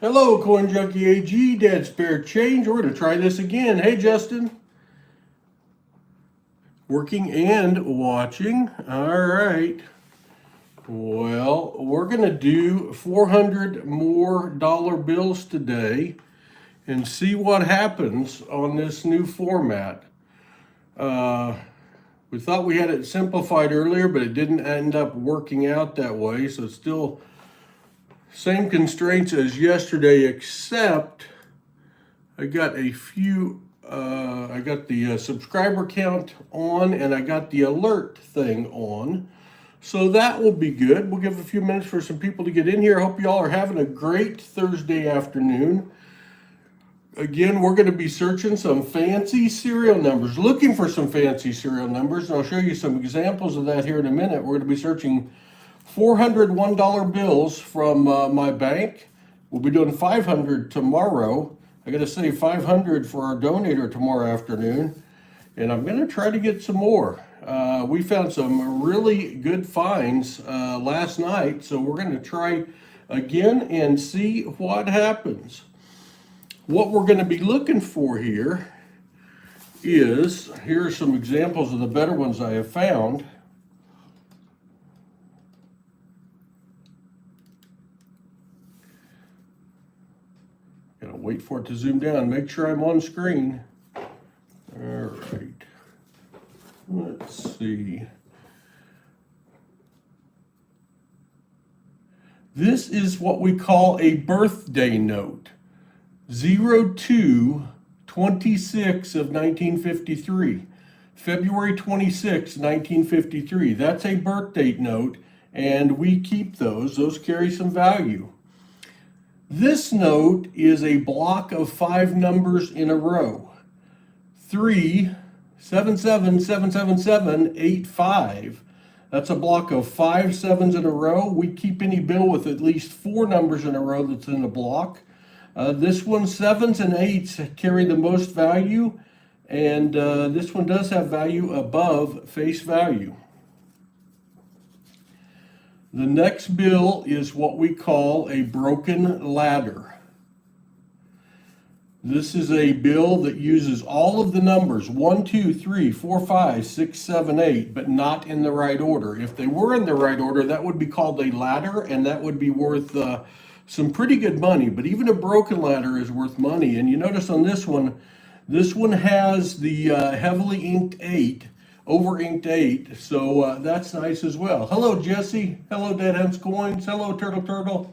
Hello, Coin Junkie AG, Dead Spare Change. We're going to try this again. Hey, Justin. Working and watching. All right. Well, we're going to do 400 more dollar bills today and see what happens on this new format. We thought we had it simplified earlier, but it didn't end up working out that way. So it's still same constraints as yesterday, except I got a few, I got the subscriber count on and I got the alert thing on. So that will be good. We'll give a few minutes for some people to get in here. I hope you all are having a great Thursday afternoon. Again, we're going to be searching some fancy serial numbers, looking for some fancy serial numbers, and I'll show you some examples of that here in a minute. We're going to be searching $401 bills from my bank. We'll be doing 500 tomorrow. I got to say 500 for our donator tomorrow afternoon, and I'm going to try to get some more. We found some really good finds last night, so we're going to try again and see what happens. What we're going to be looking for here are some examples of the better ones I have found. Gotta wait for it to zoom down, make sure I'm on screen. All right, let's see. This is what we call a birthday note. 02/26 of 1953. February 26, 1953. That's a birth date note, and we keep those. Those carry some value. This note is a block of 5 numbers in a row. 3, 7, 7, 7, 7, 7, 8, 5. That's a block of 5 sevens in a row. We keep any bill with at least 4 numbers in a row that's in a block. This one, 7s and 8s carry the most value, and this one does have value above face value. The next bill is what we call a broken ladder. This is a bill that uses all of the numbers 1, 2, 3, 4, 5, 6, 7, 8, but not in the right order. If they were in the right order, that would be called a ladder, and that would be worth some pretty good money. But even a broken ladder is worth money. And you notice on this one has the heavily inked 8, over inked 8, so that's nice as well. Hello, Jesse. Hello, Dead Hens Coins. Hello, Turtle.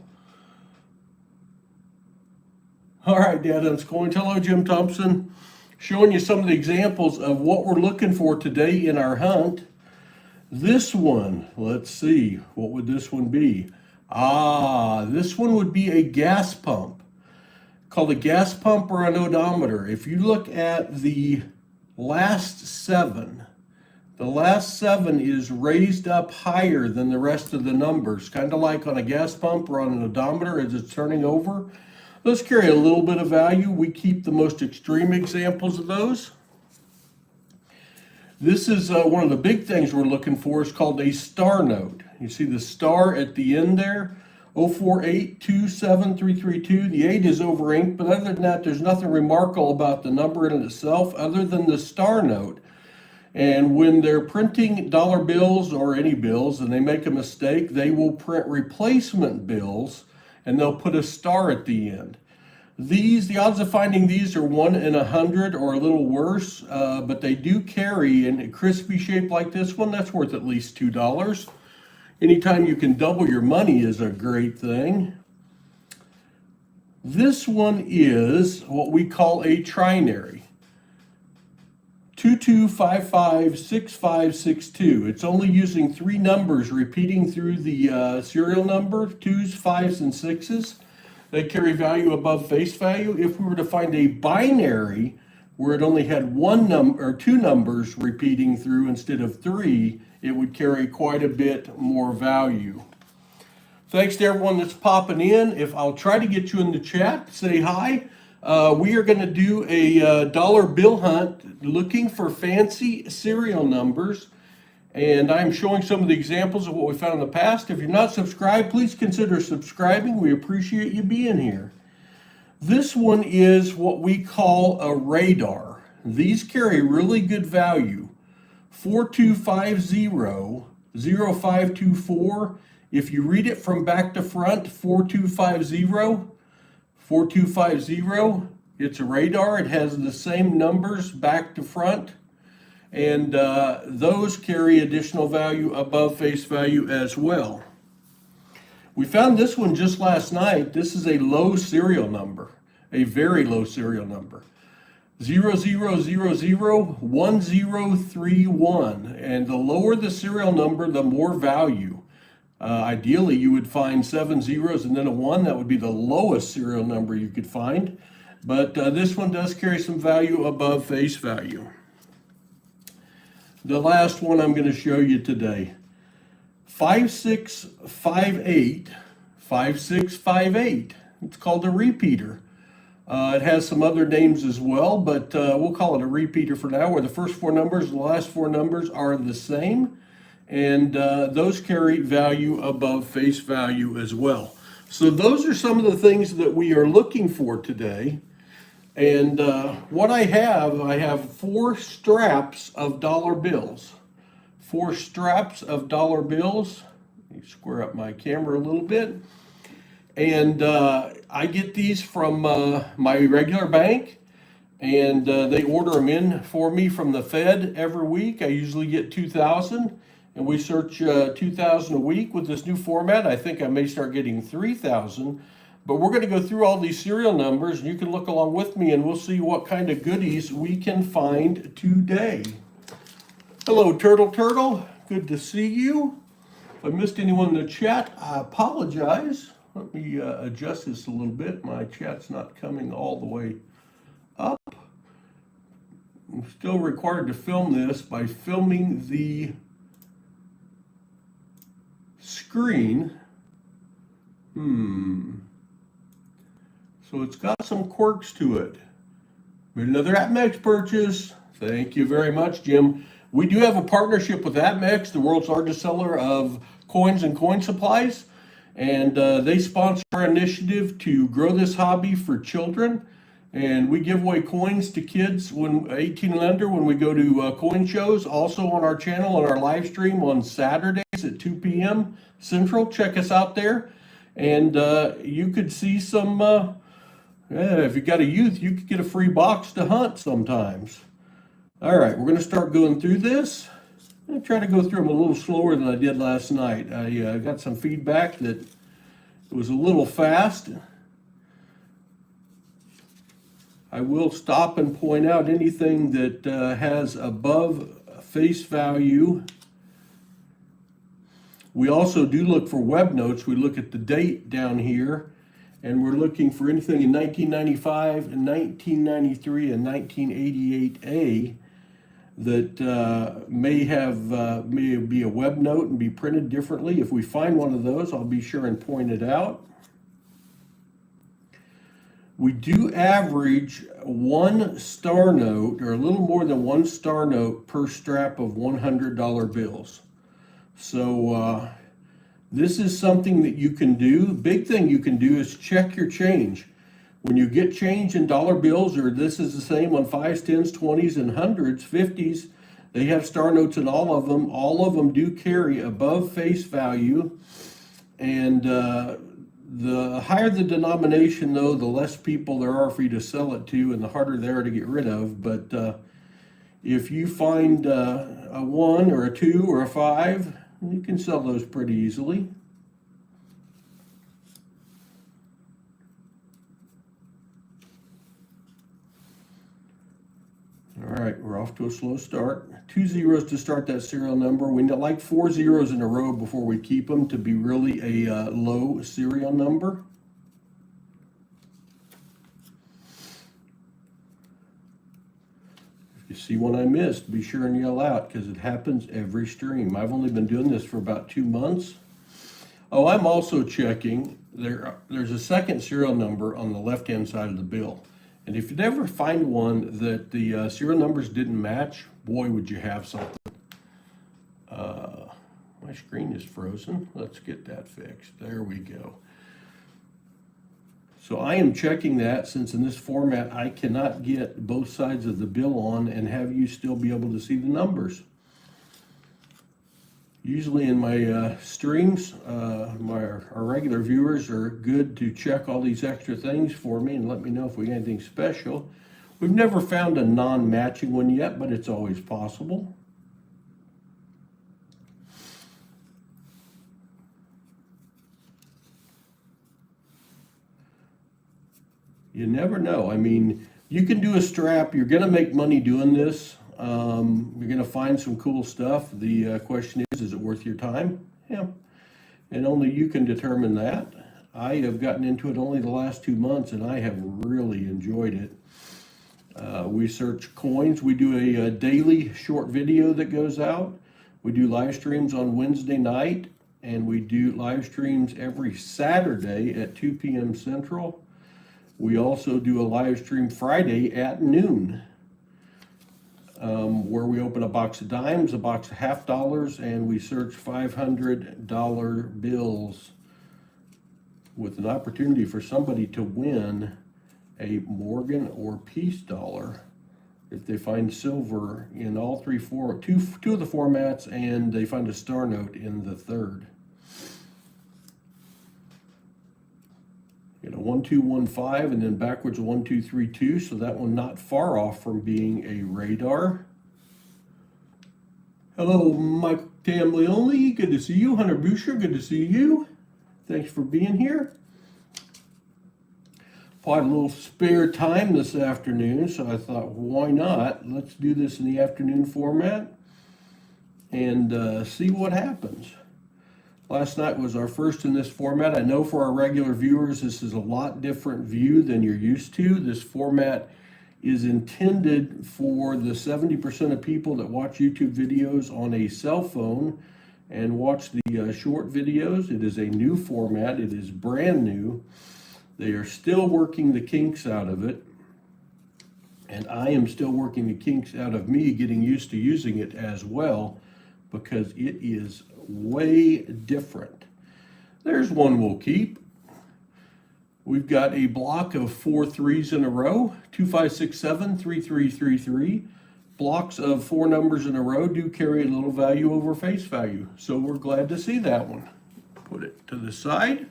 All right, Dead Hens Coins. Hello, Jim Thompson. Showing you some of the examples of what we're looking for today in our hunt. This one, let's see, what would this one be? This one would be a gas pump, called a gas pump or an odometer. If you look at the last 7, the last 7 is raised up higher than the rest of the numbers, kind of like on a gas pump or on an odometer as it's turning over. Those carry a little bit of value. We keep the most extreme examples of those. This is one of the big things we're looking for. Is called a star note. You see the star at the end there, 04827332. The 8 is over inked, but other than that, there's nothing remarkable about the number in itself other than the star note. And when they're printing dollar bills or any bills and they make a mistake, they will print replacement bills and they'll put a star at the end. The odds of finding these are 1 in 100 or a little worse, but they do carry in a crispy shape like this one. That's worth at least $2. Anytime you can double your money is a great thing. This one is what we call a trinary. 22556562. It's only using 3 numbers repeating through the serial number, 2s, 5s, and 6s. They carry value above face value. If we were to find a binary where it only had 1 number or 2 numbers repeating through instead of 3, it would carry quite a bit more value. Thanks to everyone that's popping in. If I'll try to get you in the chat, say hi. We are going to do a dollar bill hunt looking for fancy serial numbers. And I'm showing some of the examples of what we found in the past. If you're not subscribed, please consider subscribing. We appreciate you being here. This one is what we call a radar. These carry really good value. 4250 0524. If you read it from back to front, 4250, it's a radar. It has the same numbers back to front. And those carry additional value above face value as well. We found this one just last night. This is a low serial number, a very low serial number. 00001031. And the lower the serial number, the more value. Ideally, you would find 7 zeros and then a 1. That would be the lowest serial number you could find. But this one does carry some value above face value. The last one I'm going to show you today. 5658. 5658. It's called a repeater. It has some other names as well, but we'll call it a repeater for now, where the first 4 numbers and the last 4 numbers are the same. And those carry value above face value as well. So those are some of the things that we are looking for today. And what I have 4 straps of dollar bills. 4 straps of dollar bills. Let me square up my camera a little bit. And I get these from my regular bank, and they order them in for me from the Fed every week. I usually get 2,000, and we search 2,000 a week with this new format. I think I may start getting 3,000. But we're going to go through all these serial numbers, and you can look along with me, and we'll see what kind of goodies we can find today. Hello, Turtle. Good to see you. If I missed anyone in the chat, I apologize. Let me adjust this a little bit. My chat's not coming all the way up. I'm still required to film this by filming the screen. So it's got some quirks to it. Made another APMEX purchase. Thank you very much, Jim. We do have a partnership with APMEX, the world's largest seller of coins and coin supplies. And they sponsor our initiative to grow this hobby for children. And we give away coins to kids when 18 and under when we go to coin shows. Also on our channel on our live stream on Saturdays at 2 p.m. Central. Check us out there. And you could see some, if you got a youth, you could get a free box to hunt sometimes. All right, we're going to start going through this. I'm going to try to go through them a little slower than I did last night. I got some feedback that it was a little fast. I will stop and point out anything that has above face value. We also do look for web notes. We look at the date down here, and we're looking for anything in 1995 and 1993 and 1988A that may be a web note and be printed differently. If we find one of those, I'll be sure and point it out. We do average 1 star note, or a little more than 1 star note per strap of $100 bills. So this is something that you can do. The big thing you can do is check your change. When you get change in dollar bills, or this is the same on 5s, 10s, 20s, and 100s, 50s, they have star notes in all of them. All of them do carry above face value. And the higher the denomination, though, the less people there are for you to sell it to, and the harder they are to get rid of. But if you find a 1 or a 2 or a 5, you can sell those pretty easily. All right, we're off to a slow start. 2 zeros to start that serial number. We like 4 zeros in a row before we keep them to be really a low serial number. If you see one I missed, be sure and yell out, because it happens every stream. I've only been doing this for about 2 months. Oh, I'm also checking. There's a second serial number on the left-hand side of the bill. And if you'd ever find one that the serial numbers didn't match, boy, would you have something. My screen is frozen. Let's get that fixed. There we go. So I am checking that, since in this format I cannot get both sides of the bill on and have you still be able to see the numbers. Usually in my streams, our regular viewers are good to check all these extra things for me and let me know if we get anything special. We've never found a non-matching one yet, but it's always possible. You never know. I mean, you can do a strap. You're going to make money doing this. You're going to find some cool stuff. The question is it worth your time? Yeah. And only you can determine that. I have gotten into it only the last 2 months, and I have really enjoyed it. We search coins. We do a daily short video that goes out. We do live streams on Wednesday night, and we do live streams every Saturday at 2 p.m. Central. We also do a live stream Friday at noon, where we open a box of dimes, a box of $50, and we search $500 bills with an opportunity for somebody to win a Morgan or Peace dollar if they find silver in all two of the formats, and they find a star note in the third. You know, 1 2 1 5, and then backwards 1 2 3 2. So that one not far off from being a radar. Hello, Mike Tamleoli. Good to see you. Hunter Boucher. Good to see you. Thanks for being here. I had a little spare time this afternoon, so I thought, why not? Let's do this in the afternoon format and see what happens. Last night was our first in this format. I know for our regular viewers, this is a lot different view than you're used to. This format is intended for the 70% of people that watch YouTube videos on a cell phone and watch the short videos. It is a new format. It is brand new. They are still working the kinks out of it, and I am still working the kinks out of me getting used to using it as well, because it is way different. There's one we'll keep. We've got a block of 4 3s in a row, 2 5 6 7 3 3 3 3. Blocks of 4 numbers in a row do carry a little value over face value, so we're glad to see that one. Put it to the side.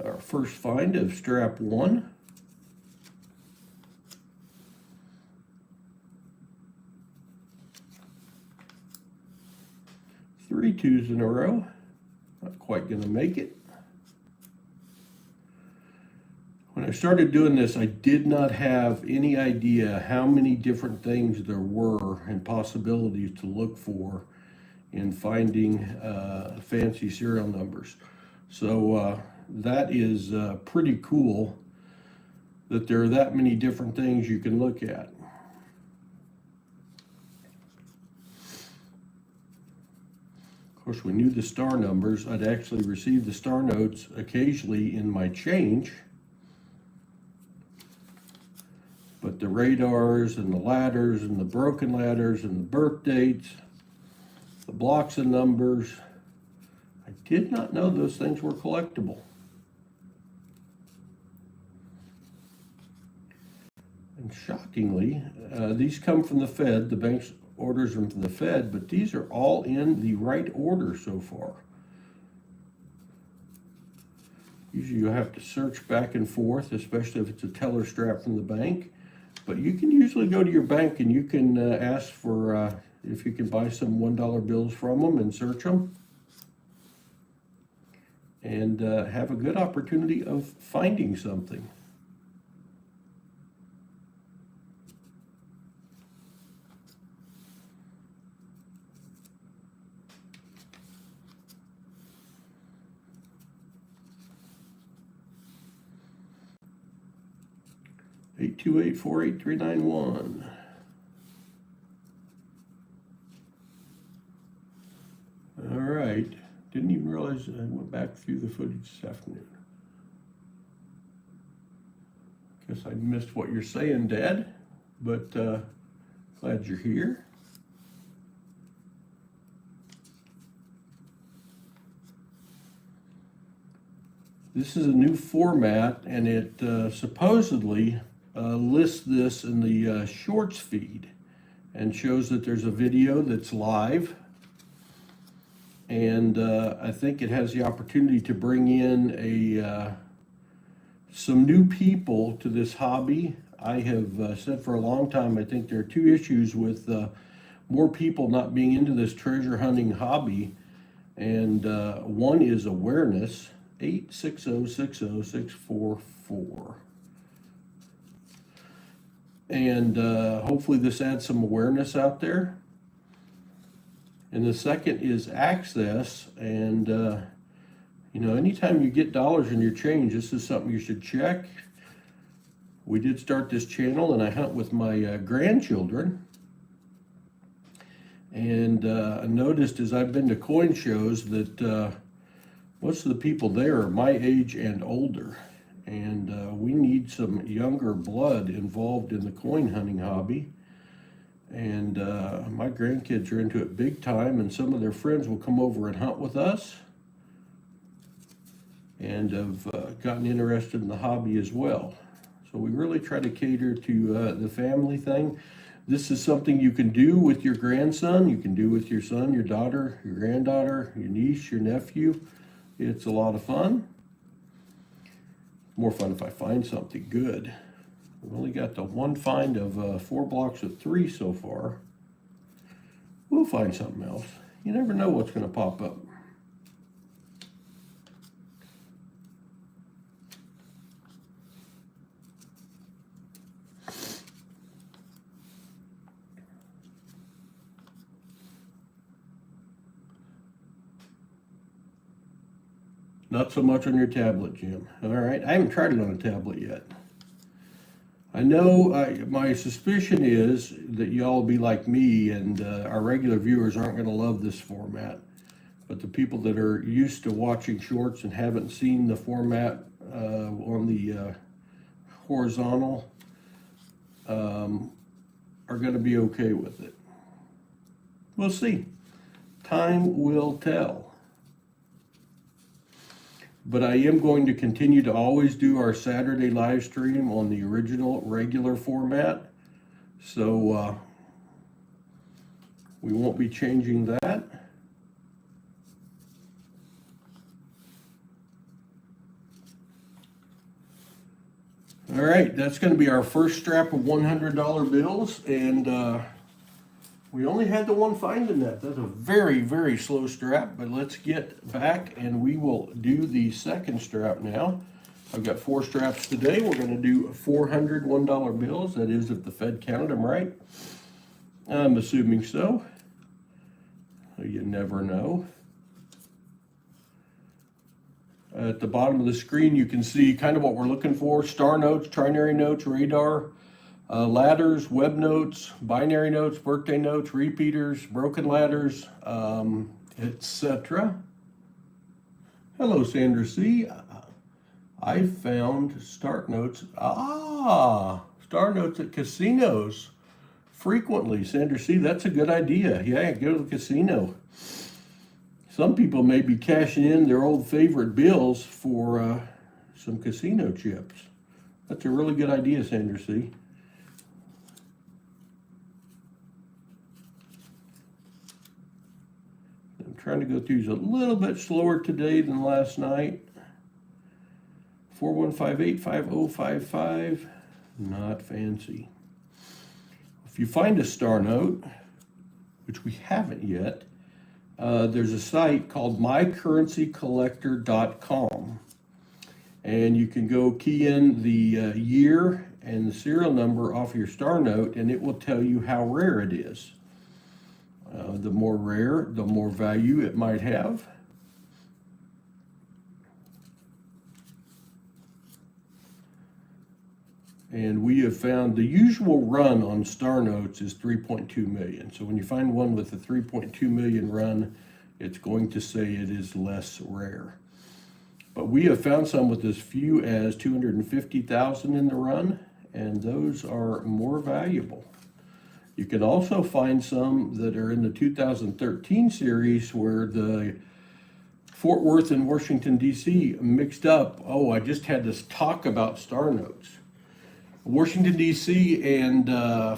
Our first find of strap 1. Three 2s in a row. Not quite going to make it. When I started doing this, I did not have any idea how many different things there were and possibilities to look for in finding fancy serial numbers. So that is pretty cool that there are that many different things you can look at. Of course, we knew the star numbers. I'd actually receive the star notes occasionally in my change. But the radars and the ladders and the broken ladders and the birth dates, the blocks of numbers, I did not know those things were collectible. And shockingly, these come from the Fed. The bank's orders them from the Fed, but these are all in the right order so far. Usually you have to search back and forth, especially if it's a teller strap from the bank. But you can usually go to your bank and you can ask for if you can buy some $1 bills from them and search them. And have a good opportunity of finding something. Eight two eight 48391. All right. Didn't even realize I went back through the footage this afternoon. Guess I missed what you're saying, Dad, but glad you're here. This is a new format, and it supposedly lists this in the shorts feed and shows that there's a video that's live. And I think it has the opportunity to bring in some new people to this hobby. I have said for a long time, I think there are two issues with more people not being into this treasure hunting hobby. And one is awareness, 860-60644. And hopefully this adds some awareness out there. And the second is access. And you know, anytime you get dollars in your change, this is something you should check. We did start this channel, and I hunt with my grandchildren. And I noticed as I've been to coin shows that most of the people there are my age and older. And we need some younger blood involved in the coin hunting hobby. And my grandkids are into it big time, and some of their friends will come over and hunt with us and have gotten interested in the hobby as well. So we really try to cater to the family thing. This is something you can do with your grandson, you can do with your son, your daughter, your granddaughter, your niece, your nephew. It's a lot of fun. More fun if I find something good. We've only got the one find of 4 blocks of 3 so far. We'll find something else. You never know what's going to pop up. Not so much on your tablet, Jim. All right, I haven't tried it on a tablet yet. I know my suspicion is that y'all will be like me, and our regular viewers aren't going to love this format. But the people that are used to watching shorts and haven't seen the format on the horizontal are going to be okay with it. We'll see. Time will tell. But I am going to continue to always do our Saturday live stream on the original regular format. So we won't be changing that. All right, that's going to be our first strap of $100 bills. And we only had the one find in that. That's a very, very slow strap, but let's get back and we will do the second strap now. I've got 4 straps today. We're going to do 400 $1 bills. That is, if the Fed counted them right. I'm assuming so. You never know. At the bottom of the screen, you can see kind of what we're looking for. Star notes, trinary notes, radar, ladders, web notes, binary notes, birthday notes, repeaters, broken ladders, etc. Hello, Sandra C. I found start notes. Star notes at casinos frequently. Sandra C, that's a good idea. Yeah, go to the casino. Some people may be cashing in their old favorite bills for some casino chips. That's a really good idea, Sandra C. I'm trying to go through these a little bit slower today than last night. 41585055. Not fancy. If you find a star note, which we haven't yet, there's a site called mycurrencycollector.com, and you can go key in the year and the serial number off your star note, and it will tell you how rare it is. The more rare, the more value it might have. And we have found the usual run on star notes is 3.2 million. So when you find one with a 3.2 million run, it's going to say it is less rare. But we have found some with as few as 250,000 in the run, and those are more valuable. You can also find some that are in the 2013 series where the Fort Worth and Washington, D.C. mixed up. Oh, I just had this talk about star notes. Washington, D.C. and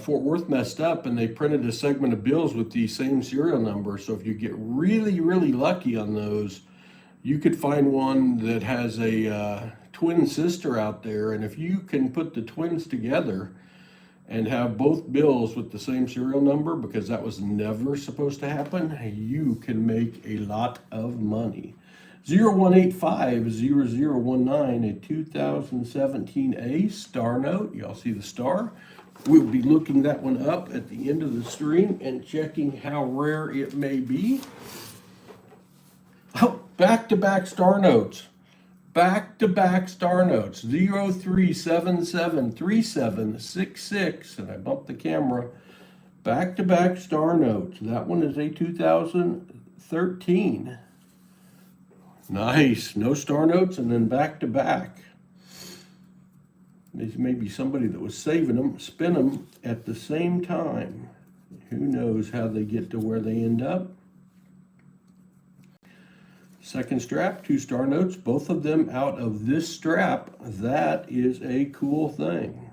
Fort Worth messed up, and they printed a segment of bills with the same serial number. So if you get really, really lucky on those, you could find one that has a twin sister out there. And if you can put the twins together and have both bills with the same serial number, because that was never supposed to happen, you can make a lot of money. 0185-0019, a 2017A star note. Y'all see the star? We'll be looking that one up at the end of the stream and checking how rare it may be. Oh, back-to-back star notes. Back-to-back star notes. 03773766, and I bumped the camera. Back-to-back star notes. That one is a 2013. Nice. No star notes and then back-to-back. There's maybe somebody that was saving them, spin them at the same time. Who knows how they get to where they end up. Second strap, 2 star notes, both of them out of this strap. That is a cool thing.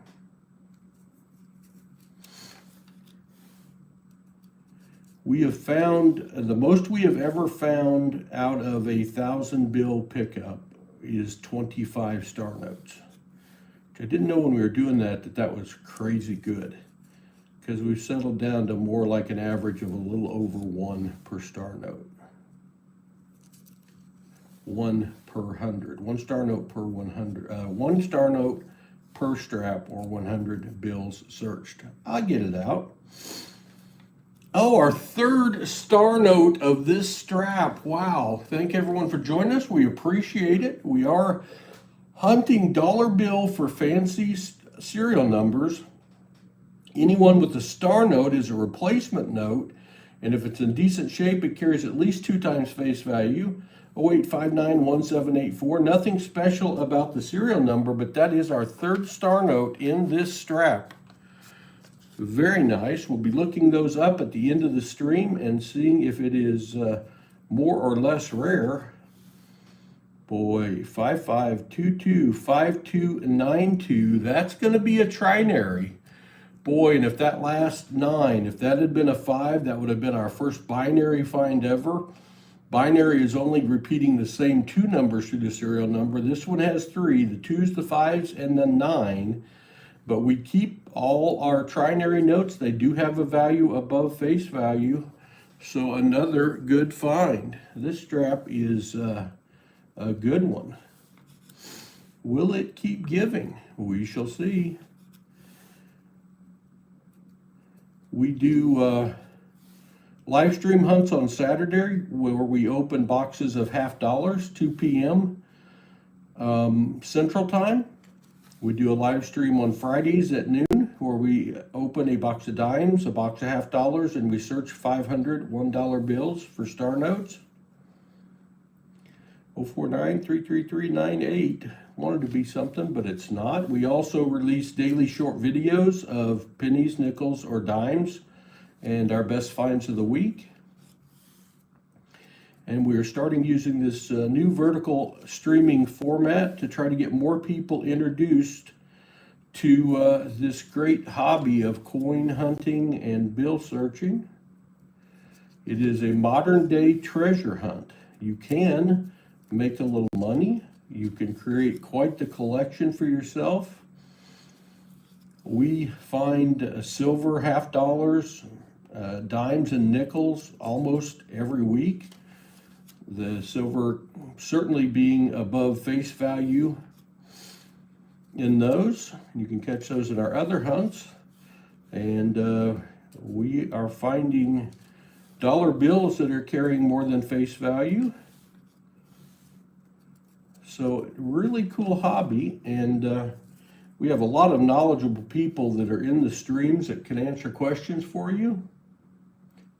We have found, the most we have ever found out of a 1,000 bill pickup is 25 star notes. I didn't know when we were doing that was crazy good, because we've settled down to more like an average of a little over 1 per star note. 1 per 100. 1 star note per 100. 1 star note per strap, or 100 bills searched. I'll get it out. Oh, our third star note of this strap. Wow. Thank everyone for joining us. We appreciate it. We are hunting dollar bill for fancy serial numbers. Anyone with a star note is a replacement note, and if it's in decent shape, it carries at least 2 times face value. 08591784. Nothing special about the serial number, but that is our third star note in this strap. Very nice. We'll be looking those up at the end of the stream and seeing if it is more or less rare. Boy, 55225292. That's going to be a trinary. Boy, and if that last 9, if that had been a 5, that would have been our first binary find ever. Binary is only repeating the same 2 numbers through the serial number. This one has 3, the 2s, the 5s, and the 9. But we keep all our trinary notes. They do have a value above face value. So another good find. This strap is a good one. Will it keep giving? We shall see. We do live stream hunts on Saturday where we open boxes of $50, 2 p.m. Central Time. We do a live stream on Fridays at noon where we open a box of dimes, a box of $50, and we search 500 $1 bills for star notes. 049-333-98. Wanted to be something, but it's not. We also release daily short videos of pennies, nickels, or dimes, and our best finds of the week. And we are starting using this new vertical streaming format to try to get more people introduced to this great hobby of coin hunting and bill searching. It is a modern day treasure hunt. You can make a little money. You can create quite the collection for yourself. We find silver $50, dimes and nickels almost every week. The silver certainly being above face value in those. You can catch those in our other hunts. And we are finding dollar bills that are carrying more than face value. So really cool hobby. And we have a lot of knowledgeable people that are in the streams that can answer questions for you.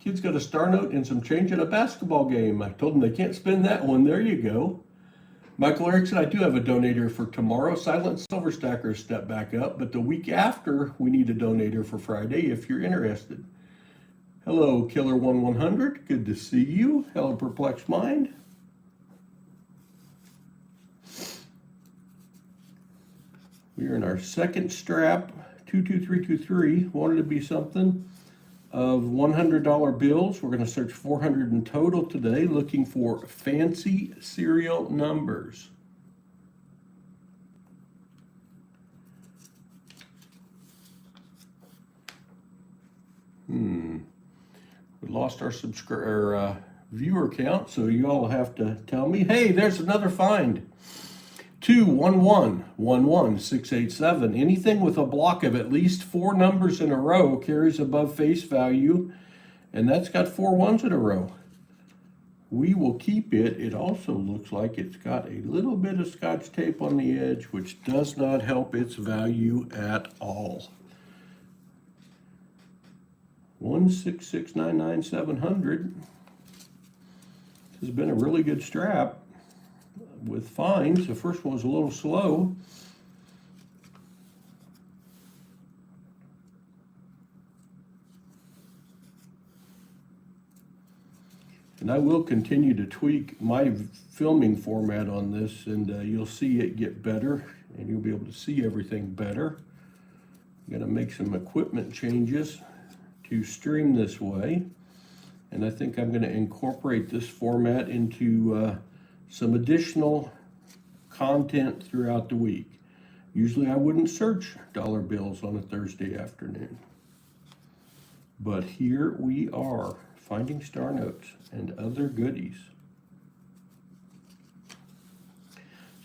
Kid's got a star note and some change in a basketball game. I told them they can't spend that one. There you go. Michael Erickson, I do have a donator for tomorrow. Silent Silver Stackers step back up, but the week after, we need a donator for Friday if you're interested. Hello, Killer 1100. Good to see you. Hello, Perplexed Mind. We are in our second strap, 22323. Wanted to be something of $100 bills. We're going to search 400 in total today, looking for fancy serial numbers. We lost our viewer count, so you all have to tell me. Hey, there's another find. 2111687. Anything with a block of at least 4 numbers in a row carries above face value, and that's got 4 ones in a row. We will keep it. It also looks like it's got a little bit of Scotch tape on the edge, which does not help its value at all. 16699 has been a really good strap with finds. The first one was a little slow. And I will continue to tweak my filming format on this, and you'll see it get better, and you'll be able to see everything better. I'm gonna make some equipment changes to stream this way, and I think I'm going to incorporate this format into some additional content throughout the week. Usually I wouldn't search dollar bills on a Thursday afternoon, but here we are finding star notes and other goodies.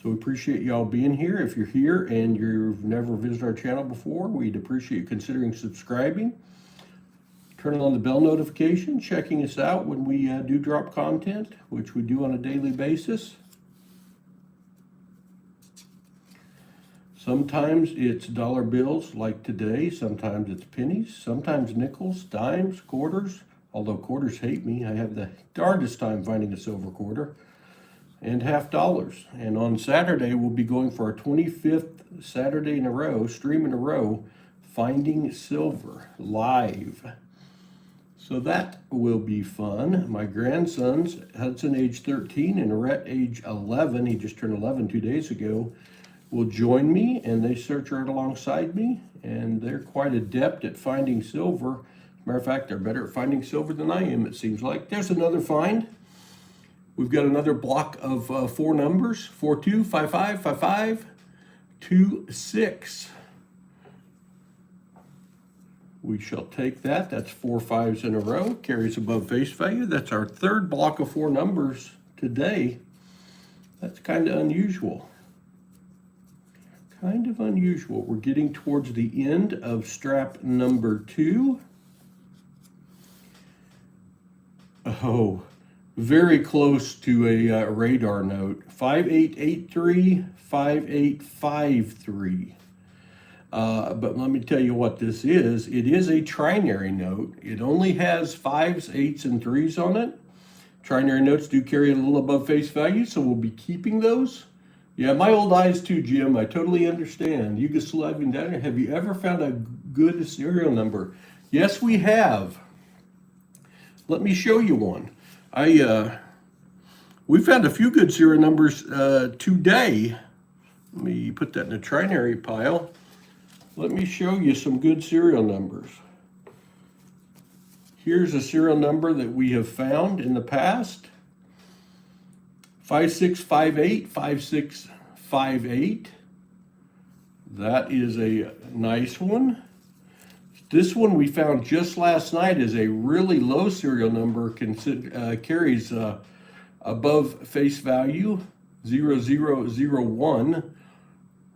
So we appreciate y'all being here. If you're here and you've never visited our channel before, we'd appreciate you considering subscribing. Turning on the bell notification, checking us out when we do drop content, which we do on a daily basis. Sometimes it's dollar bills like today, sometimes it's pennies, sometimes nickels, dimes, quarters, although quarters hate me. I have the darndest time finding a silver quarter, and half dollars. And on Saturday, we'll be going for our 25th Saturday in a row, stream in a row, finding silver live. So that will be fun. My grandsons, Hudson age 13 and Rhett age 11, he just turned 11 2 days ago, will join me, and they search right alongside me, and they're quite adept at finding silver. As a matter of fact, they're better at finding silver than I am, it seems like. There's another find. We've got another block of 4 numbers, 42, 55, 55, 26. We shall take that. That's 4 5s in a row. Carries above face value. That's our third block of 4 numbers today. That's kind of unusual. Kind of unusual. We're getting towards the end of strap number 2. Oh, very close to a radar note. 5883, 5853. But let me tell you what this is. It is a trinary note. It only has 5s, 8s, and 3s on it. Trinary notes do carry a little above face value, so we'll be keeping those. Yeah, my old eyes too, Jim. I totally understand. Yugoslavian diner. Have you ever found a good serial number? Yes, we have. Let me show you one. We found a few good serial numbers today. Let me put that in a trinary pile. Let me show you some good serial numbers. Here's a serial number that we have found in the past. 5658, 5658. That is a nice one. This one we found just last night is a really low serial number, carries above face value 0001.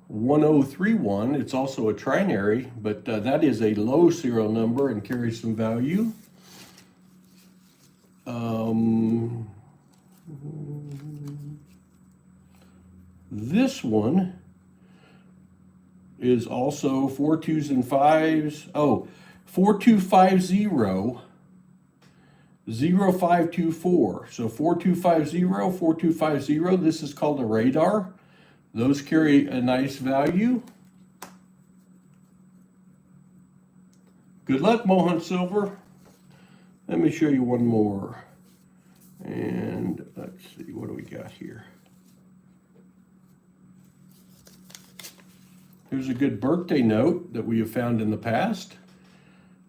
1031. It's also a trinary, but that is a low serial number and carries some value. This one is also 4 2s and 5s. Oh, 4250 0524. So 4250, 4250. This is called a radar. Those carry a nice value. Good luck, Mohan Silver. Let me show you one more. And let's see, what do we got here? Here's a good birthday note that we have found in the past.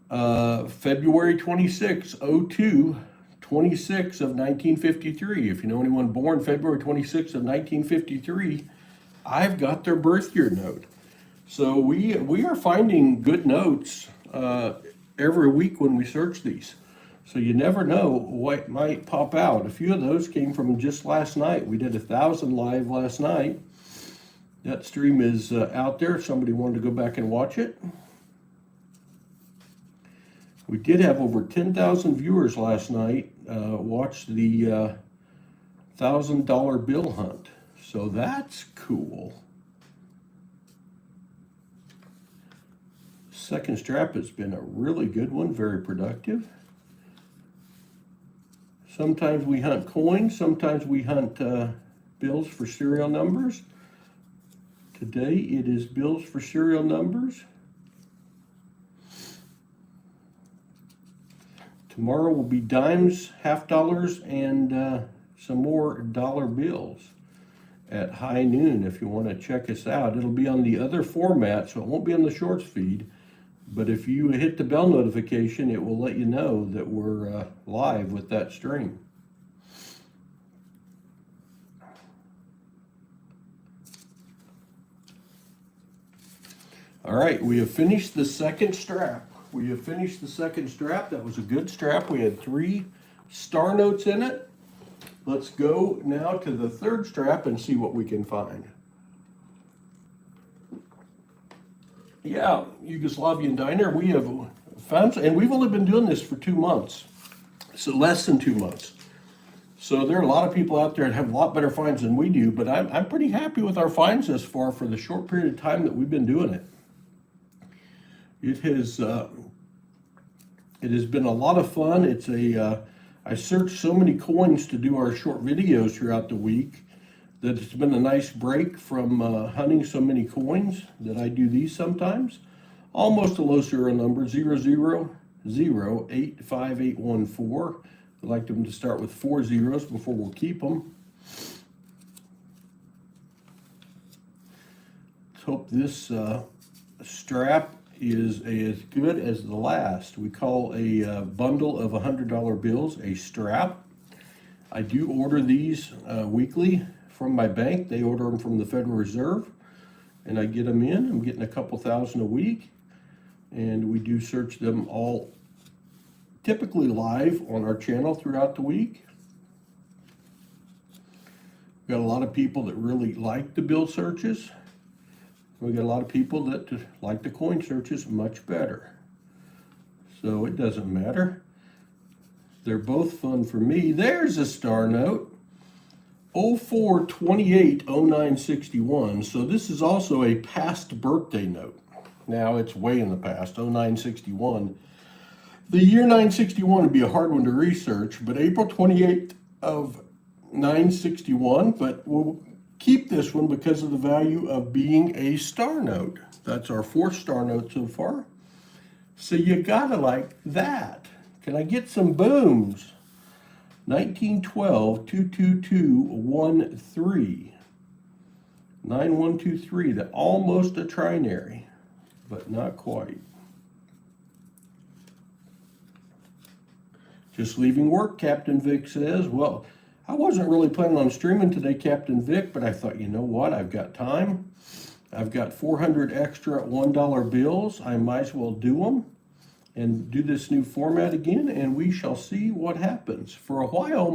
February 26, 02, 26 of 1953. If you know anyone born February 26 of 1953, I've got their birth year note. So we are finding good notes every week when we search these. So you never know what might pop out. A few of those came from just last night. We did 1,000 live last night. That stream is out there if somebody wanted to go back and watch it. We did have over 10,000 viewers last night watch the $1,000 bill hunt. So that's cool. Second strap has been a really good one, very productive. Sometimes we hunt coins, sometimes we hunt bills for serial numbers. Today it is bills for serial numbers. Tomorrow will be dimes, half dollars, and some more dollar bills at high noon if you want to check us out. It'll be on the other format, so it won't be on the shorts feed. But if you hit the bell notification, it will let you know that we're live with that stream. All right, we have finished the second strap. That was a good strap. We had 3 star notes in it. Let's go now to the third strap and see what we can find. Yeah, Yugoslavian Diner, we have found, and we've only been doing this for 2 months, so less than 2 months. So there are a lot of people out there that have a lot better finds than we do, but I'm pretty happy with our finds thus far for the short period of time that we've been doing it. It has been a lot of fun. I searched so many coins to do our short videos throughout the week that it's been a nice break from hunting so many coins that I do these sometimes. Almost a low serial number, 000858814. I like them to start with 4 zeros before we'll keep them. Let's hope this strap is as good as the last. We call a bundle of $100 bills a strap. I do order these weekly from my bank. They order them from the Federal Reserve, and I get them in. I'm getting a couple thousand a week, and we do search them all typically live on our channel throughout the week. We've got a lot of people that really like the bill searches. We got a lot of people that like the coin searches much better. So it doesn't matter. They're both fun for me. There's a star note. 04/28/0961. So this is also a past birthday note. Now it's way in the past, 0961. The year 961 would be a hard one to research, but April 28th of 961, but we'll keep this one because of the value of being a star note. That's our 4th star note so far. So you gotta like that. Can I get some booms? 1912-22213. 9123, that almost a trinary, but not quite. Just leaving work, Captain Vic says. Well, I wasn't really planning on streaming today, Captain Vic, but I thought, you know what, I've got time. I've got 400 extra $1 bills. I might as well do them and do this new format again, and we shall see what happens. For a while,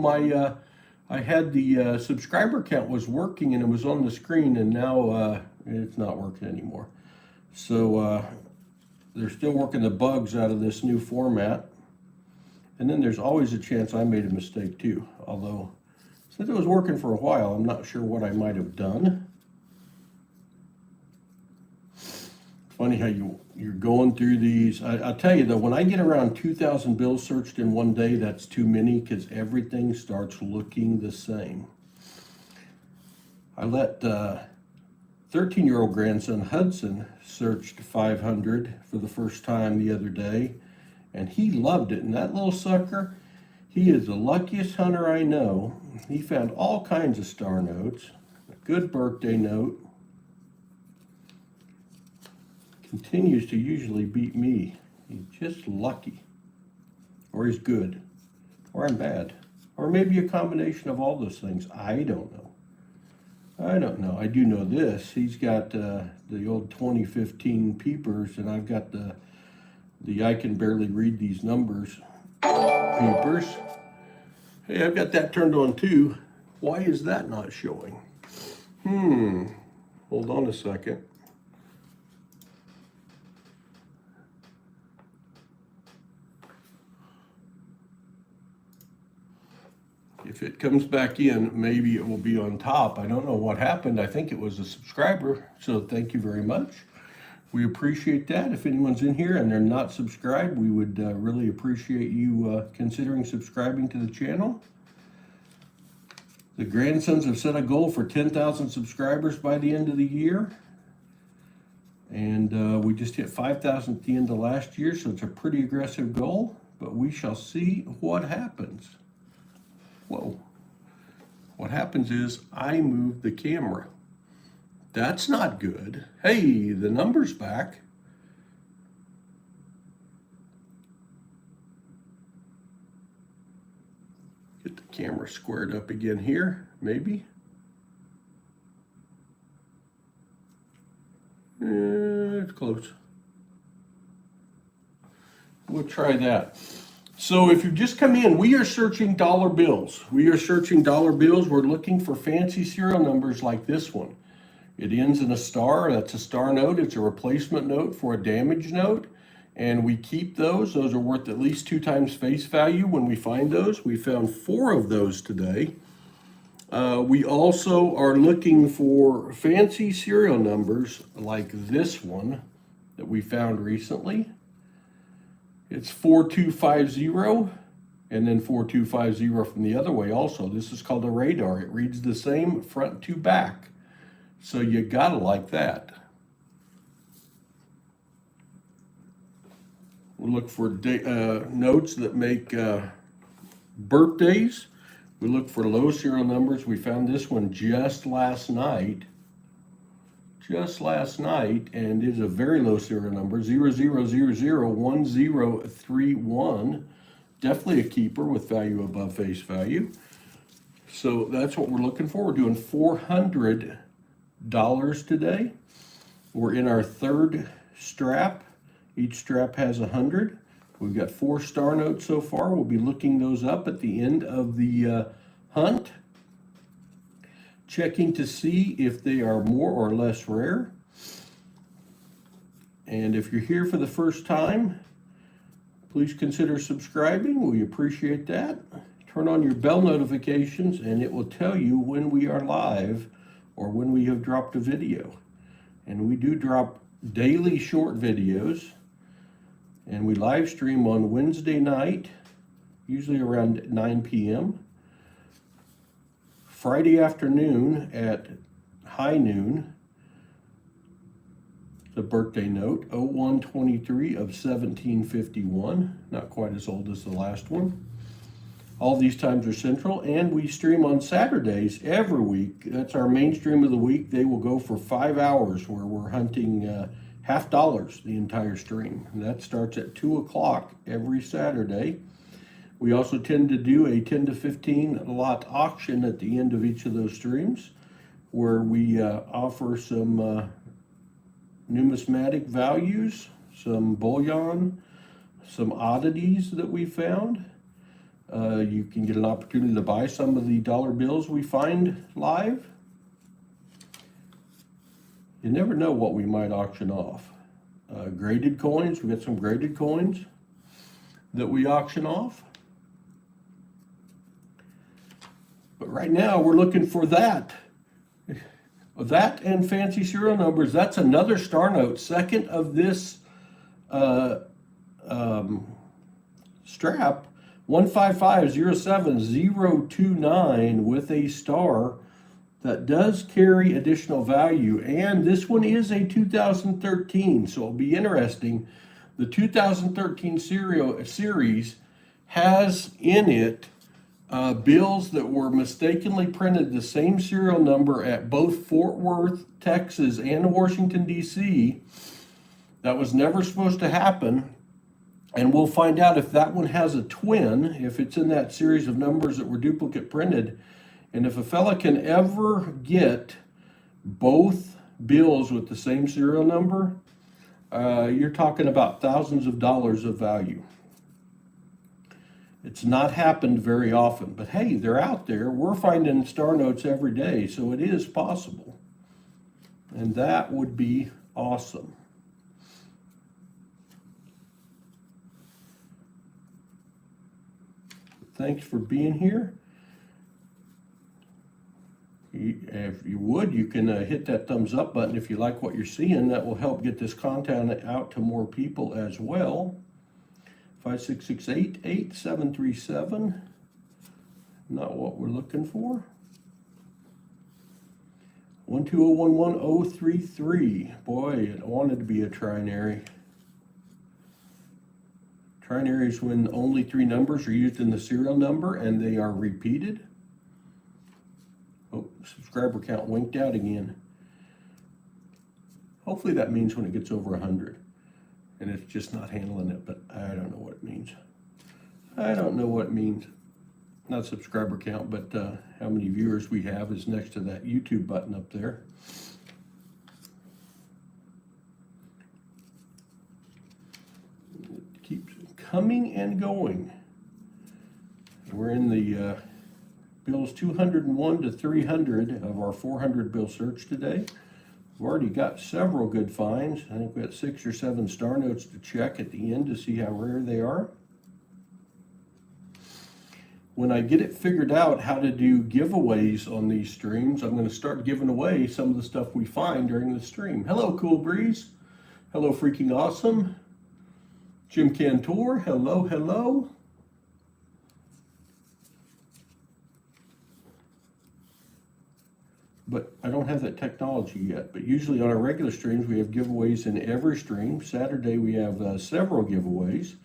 I had the subscriber count was working and it was on the screen, and now it's not working anymore. So they're still working the bugs out of this new format. And then there's always a chance I made a mistake too, although since it was working for a while, I'm not sure what I might have done. Funny how you're going through these. I'll tell you though, when I get around 2,000 bills searched in one day, that's too many because everything starts looking the same. I let 13-year-old grandson Hudson searched 500 for the first time the other day, and he loved it. And that little sucker, he is the luckiest hunter I know. He found all kinds of star notes, a good birthday note, continues to usually beat me. He's just lucky. Or he's good. Or I'm bad. Or maybe a combination of all those things. I don't know. I don't know. I do know this. He's got the old 2015 peepers, and I've got the I can barely read these numbers peepers. Hey, I've got that turned on too. Why is that not showing? Hold on a second. If it comes back in, maybe it will be on top. I don't know what happened. I think it was a subscriber, so thank you very much. We appreciate that. If anyone's in here and they're not subscribed, we would really appreciate you considering subscribing to the channel. The grandsons have set a goal for 10,000 subscribers by the end of the year. And we just hit 5,000 at the end of last year, so it's a pretty aggressive goal, but we shall see what happens. Whoa. What happens is I move the camera. That's not good. Hey, the number's back. Get the camera squared up again here, maybe. It's close. We'll try that. So if you just come in, we are searching dollar bills. We are searching dollar bills. We're looking for fancy serial numbers like this one. It ends in a star. That's a star note. It's a replacement note for a damaged note. And we keep those. Those are worth at least 2 times face value when we find those. We found 4 of those today. We also are looking for fancy serial numbers like this one that we found recently. It's 4250 and then 4250 from the other way also. This is called a radar. It reads the same front to back. So you gotta like that. We look for notes that make birthdays. We look for low serial numbers. We found this one just last night. And it's a very low serial number, 00001031. Definitely a keeper with value above face value. So that's what we're looking for. We're doing $400 today. We're in our 3rd strap. Each strap has 100. We've got 4 star notes so far. We'll be looking those up at the end of the hunt, checking to see if they are more or less rare. And if you're here for the first time, please consider subscribing. We appreciate that. Turn on your bell notifications and it will tell you when we are live or when we have dropped a video. And we do drop daily short videos, and we live stream on Wednesday night, usually around 9 p.m. Friday afternoon at high noon, the birthday note, 0123 of 1751, not quite as old as the last one. All these times are central, and we stream on Saturdays every week. That's our main stream of the week. They will go for 5 hours where we're hunting $50 the entire stream. And that starts at 2 o'clock every Saturday. We also tend to do a 10 to 15 lot auction at the end of each of those streams, where we offer some numismatic values, some bullion, some oddities that we found. You can get an opportunity to buy some of the dollar bills we find live. You never know what we might auction off. Graded coins, we got some graded coins that we auction off. But right now we're looking for that. That and fancy serial numbers. That's another star note, second of this strap. 15507-029 with a star that does carry additional value. And this one is a 2013, so it'll be interesting. The 2013 series has in it bills that were mistakenly printed the same serial number at both Fort Worth, Texas and Washington, D.C. That was never supposed to happen. And we'll find out if that one has a twin, if it's in that series of numbers that were duplicate printed. And if a fella can ever get both bills with the same serial number, you're talking about thousands of dollars of value. It's not happened very often, but hey, they're out there. We're finding star notes every day, so it is possible. And that would be awesome. Thanks for being here. If you would, you can hit that thumbs up button if you like what you're seeing. That will help get this content out to more people as well. 56688-737. Not what we're looking for. 12011-033. Boy, it wanted to be a trinary. Trinary is when only 3 numbers are used in the serial number and they are repeated. Oh, subscriber count winked out again. Hopefully that means when it gets over 100. And it's just not handling it, but I don't know what it means. I don't know what it means. Not subscriber count, but how many viewers we have is next to that YouTube button up there. It keeps coming and going. We're in the bills 201 to 300 of our 400 bill search today. We've already got several good finds. I think we got 6 or 7 star notes to check at the end to see how rare they are. When I get it figured out how to do giveaways on these streams, I'm going to start giving away some of the stuff we find during the stream. Hello, Cool Breeze. Hello, Freaking Awesome. Jim Cantor. Hello, hello. But I don't have that technology yet. But usually on our regular streams, we have giveaways in every stream. Saturday, we have several giveaways.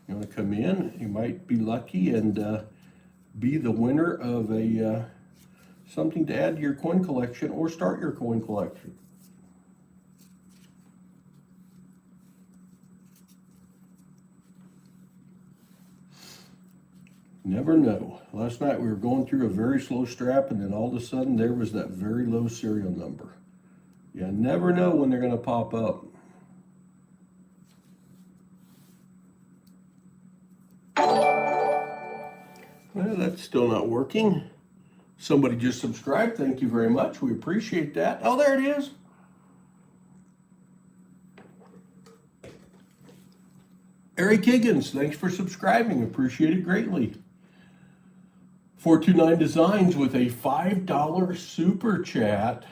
You want to come in, you might be lucky and be the winner of a something to add to your coin collection or start your coin collection. Never know. Last night we were going through a very slow strap and then all of a sudden there was that very low serial number. You never know when they're going to pop up. Well, that's still not working. Somebody just subscribed. Thank you very much. We appreciate that. Oh, there it is. Eric Higgins, thanks for subscribing. Appreciate it greatly. 429 Designs with a $5 super chat.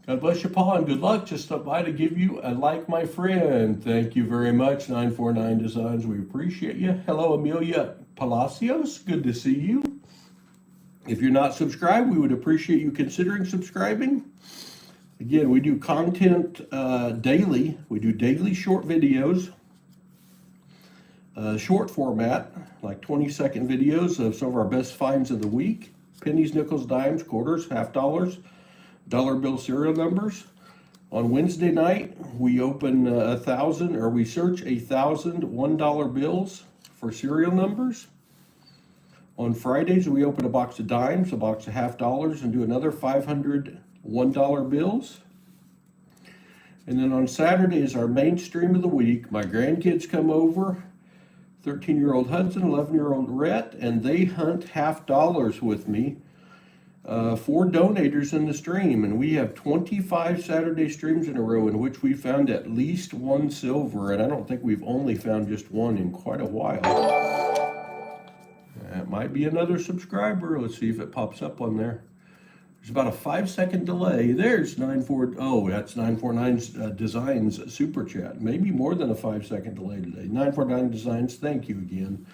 God bless you, Paul, and good luck. Just stopped by to give you a like, my friend. Thank you very much, 949 Designs. We appreciate you. Hello, Amelia Palacios. Good to see you. If you're not subscribed, we would appreciate you considering subscribing. Again, we do content daily. We do daily short videos. Short format, like 20-second videos of some of our best finds of the week. Pennies, nickels, dimes, quarters, half dollars, dollar bill serial numbers. On Wednesday night, we open we search 1,000 $1 bills for serial numbers. On Fridays, we open a box of dimes, a box of half dollars, and do another 500 $1 bills. And then on Saturday is our main stream of the week. My grandkids come over. 13-year-old Hudson, 11-year-old Rhett, and they hunt half dollars with me for donators in the stream. And we have 25 Saturday streams in a row in which we found at least 1 silver, and I don't think we've only found just 1 in quite a while. That might be another subscriber. Let's see if it pops up on there. There's about a 5-second delay. There's 949's Designs Super Chat. Maybe more than a 5-second delay today. 949 Designs, thank you again.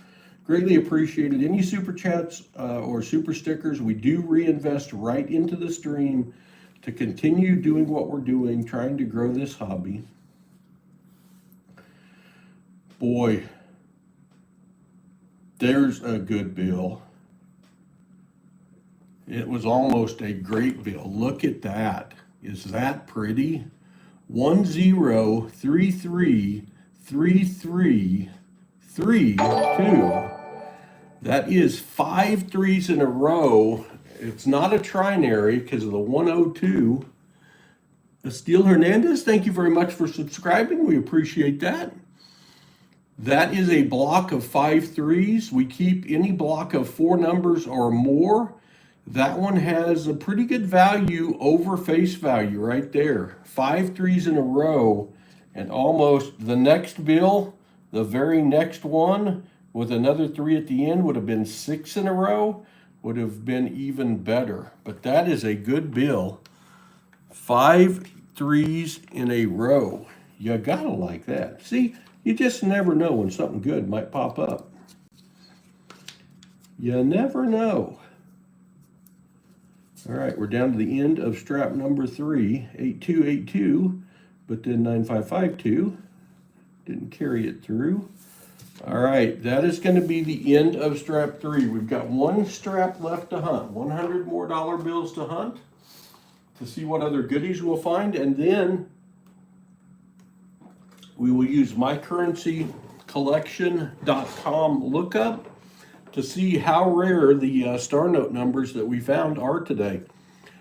Greatly appreciated. Any super chats or super stickers, we do reinvest right into the stream to continue doing what we're doing, trying to grow this hobby. Boy, there's a good bill. It was almost a great bill. Look at that. Is that pretty? 10333332. That is 5 threes in a row. It's not a trinary because of the 102. Esteel Hernandez, thank you very much for subscribing. We appreciate that. That is a block of 5 threes. We keep any block of 4 numbers or more. That one has a pretty good value over face value right there. 5 threes in a row, and almost the next bill, the very next one with another 3 at the end would have been 6 in a row, would have been even better. But that is a good bill. 5 threes in a row. You gotta like that. See, you just never know when something good might pop up. You never know. All right, we're down to the end of strap number 3, 8282, but then 9552. Didn't carry it through. All right, that is going to be the end of strap 3. We've got one strap left to hunt, 100 more dollar bills to hunt to see what other goodies we'll find, and then we will use mycurrencycollection.com lookup to see how rare the star note numbers that we found are today.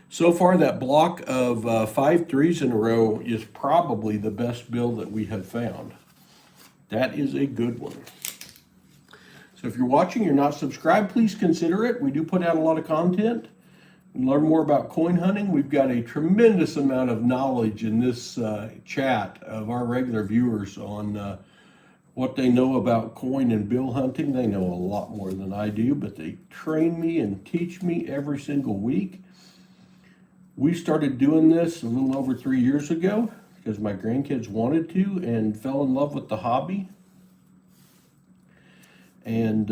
So far, that block of 5 threes in a row is probably the best bill that we have found. That is a good one. So if you're watching, you're not subscribed, please consider it. We do put out a lot of content. And learn more about coin hunting. We've got a tremendous amount of knowledge in this chat of our regular viewers on what they know about coin and bill hunting. They know a lot more than I do, but they train me and teach me every single week. We started doing this a little over 3 years ago because my grandkids wanted to and fell in love with the hobby. And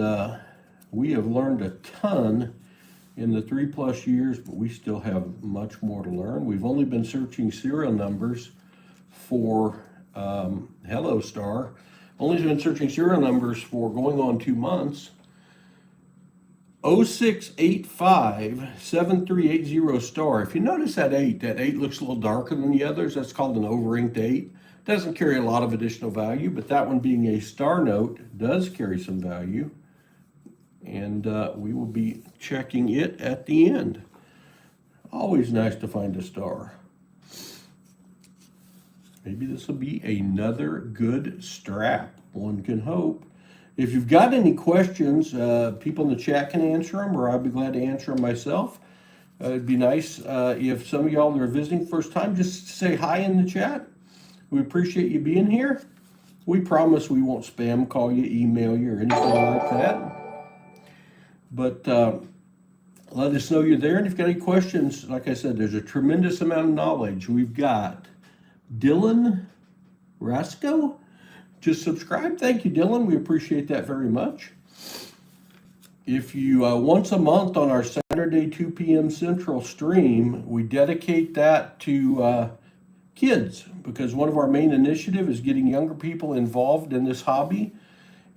we have learned a ton in the 3+ years, but we still have much more to learn. We've only been searching serial numbers for Hello Star. Only been searching serial numbers for going on 2 months. 06857380 star. If you notice that 8 looks a little darker than the others. That's called an over-inked 8. Doesn't carry a lot of additional value, but that one being a star note does carry some value. And we will be checking it at the end. Always nice to find a star. Maybe this will be another good strap. One can hope. If you've got any questions, people in the chat can answer them, or I'd be glad to answer them myself. It'd be nice if some of y'all that are visiting first time, just say hi in the chat. We appreciate you being here. We promise we won't spam call you, email you, or anything like that. But let us know you're there. And if you've got any questions, like I said, there's a tremendous amount of knowledge. We've got Dylan Rasco. Just subscribe. Thank you, Dylan. We appreciate that very much. If you, once a month on our Saturday 2 p.m. Central stream, we dedicate that to kids, because one of our main initiatives is getting younger people involved in this hobby.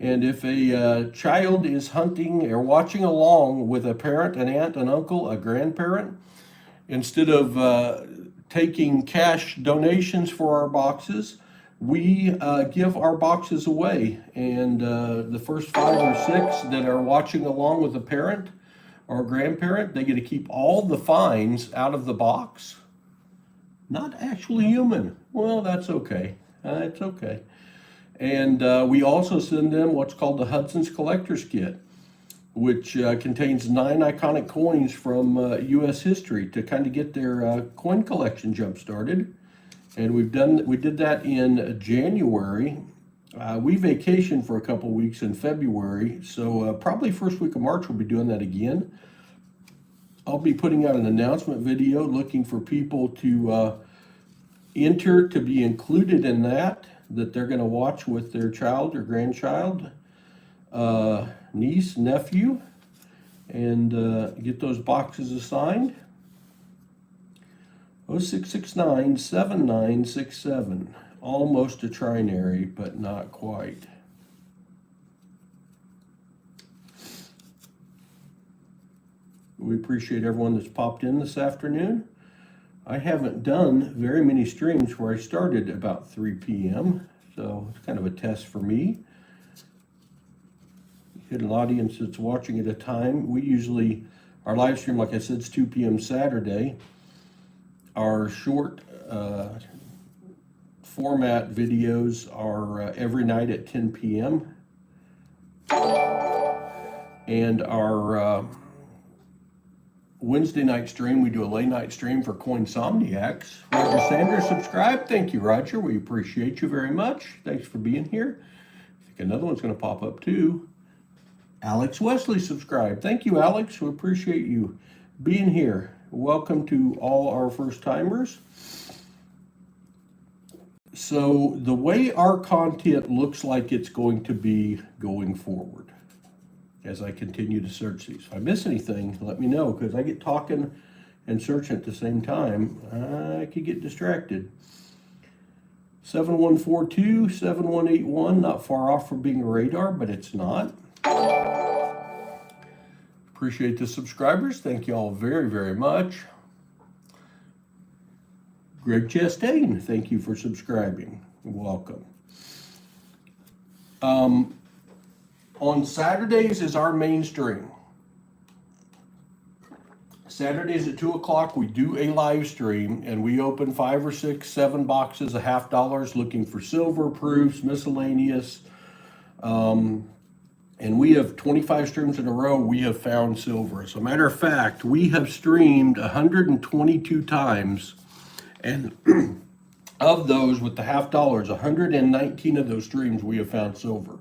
And if a child is hunting or watching along with a parent, an aunt, an uncle, a grandparent, instead of taking cash donations for our boxes, we give our boxes away. And the first 5 or 6 that are watching along with a parent or a grandparent, they get to keep all the finds out of the box. Not actually human. Well, that's okay. It's okay. And we also send them what's called the Hudson's Collector's Kit, which contains 9 iconic coins from U.S. history to kind of get their coin collection jump started. And we did that in January. We vacationed for a couple weeks in February, so probably first week of March we'll be doing that again. I'll be putting out an announcement video looking for people to enter to be included in that they're going to watch with their child or grandchild, niece, nephew, and get those boxes assigned. 0669-7967. Almost a trinary, but not quite. We appreciate everyone that's popped in this afternoon. I haven't done very many streams where I started about 3 p.m., so it's kind of a test for me. Get an audience that's watching at a time. We usually, our live stream, like I said, is 2 p.m. Saturday. Our short format videos are every night at 10 p.m. And our Wednesday night stream, we do a late night stream for Coinsomniacs. Roger Sanders subscribed. Thank you, Roger. We appreciate you very much. Thanks for being here. I think another one's going to pop up too. Alex Wesley subscribed. Thank you, Alex. We appreciate you being here. Welcome to all our first timers. So the way our content looks like it's going to be going forward, as I continue to search these. If I miss anything, let me know, because I get talking and searching at the same time. I could get distracted. 7142, 7181, not far off from being a radar, but it's not. Appreciate the subscribers. Thank you all very, very much. Greg Chastain, thank you for subscribing. Welcome. On Saturdays is our main stream. Saturdays at 2 o'clock, we do a live stream, and we open 5 or 6, 7 boxes of $50 looking for silver, proofs, miscellaneous. And we have 25 streams in a row, we have found silver. As a matter of fact, we have streamed 122 times, and of those with the $50, 119 of those streams we have found silver.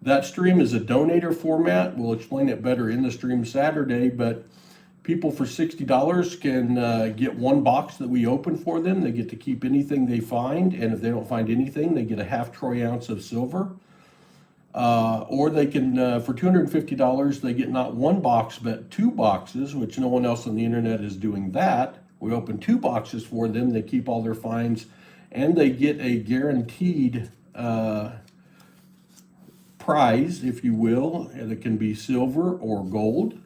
That stream is a donator format. We'll explain it better in the stream Saturday, but people for $60 can get one box that we open for them. They get to keep anything they find, and if they don't find anything, they get a half troy ounce of silver. Or they can, for $250, they get not one box, but 2 boxes, which no one else on the internet is doing that. We open 2 boxes for them. They keep all their finds, and they get a guaranteed prize, if you will, and it can be silver or gold.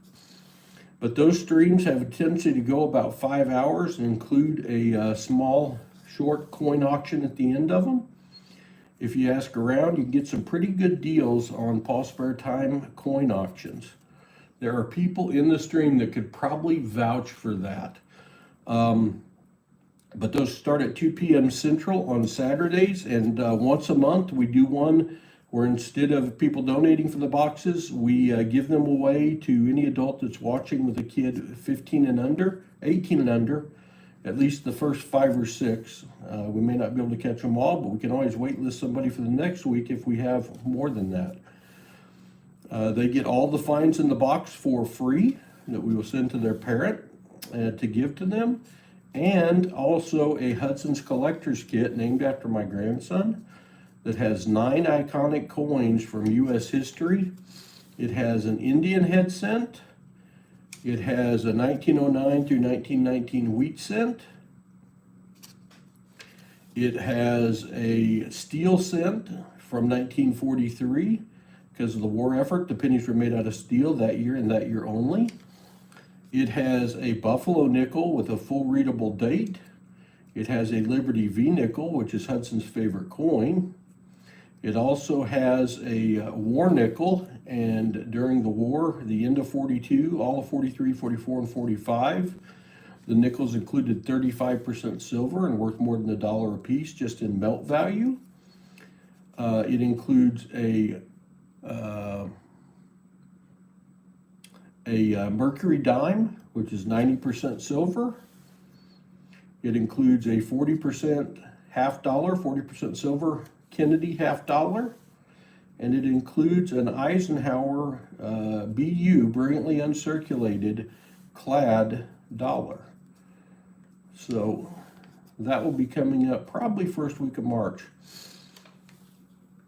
But those streams have a tendency to go about 5 hours and include a small, short coin auction at the end of them. If you ask around, you can get some pretty good deals on Paul Spare Time coin auctions. There are people in the stream that could probably vouch for that. But those start at 2 p.m. Central on Saturdays, and once a month we do one where instead of people donating for the boxes, we give them away to any adult that's watching with a kid 15 and under, 18 and under, at least the first 5 or 6. We may not be able to catch them all, but we can always waitlist somebody for the next week if we have more than that. They get all the finds in the box for free that we will send to their parent to give to them, and also a Hudson's Collector's Kit named after my grandson that has 9 iconic coins from U.S. history. It has an Indian head cent. It has a 1909 through 1919 wheat cent. It has a steel cent from 1943. Because of the war effort, the pennies were made out of steel that year and that year only. It has a Buffalo nickel with a full readable date. It has a Liberty V nickel, which is Hudson's favorite coin. It also has a war nickel, and during the war, the end of 42, all of 43, 44, and 45, the nickels included 35% silver and worth more than $1 a piece just in melt value. It includes a mercury dime, which is 90% silver. It includes a 40% half dollar, 40% silver Kennedy half dollar, and it includes an Eisenhower BU, brilliantly uncirculated, clad dollar. So that will be coming up probably first week of March.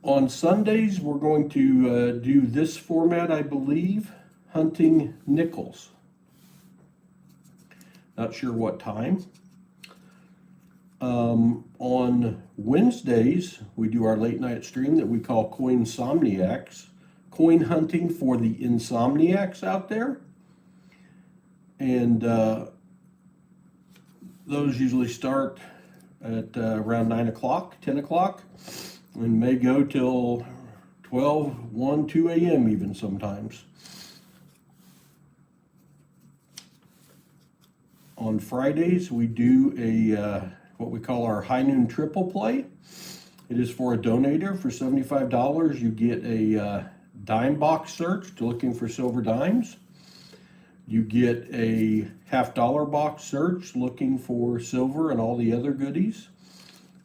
On Sundays, we're going to do this format, I believe, hunting nickels. Not sure what time. On Wednesdays, we do our late night stream that we call Coinsomniacs, coin hunting for the insomniacs out there. And Those usually start at around 9 o'clock, 10 o'clock, and may go till 12, 1, 2 a.m. even sometimes. On Fridays, we do a what we call our high noon triple play. It is for a donator. For $75, you get a dime box search looking for silver dimes. You get a $50 box search looking for silver and all the other goodies.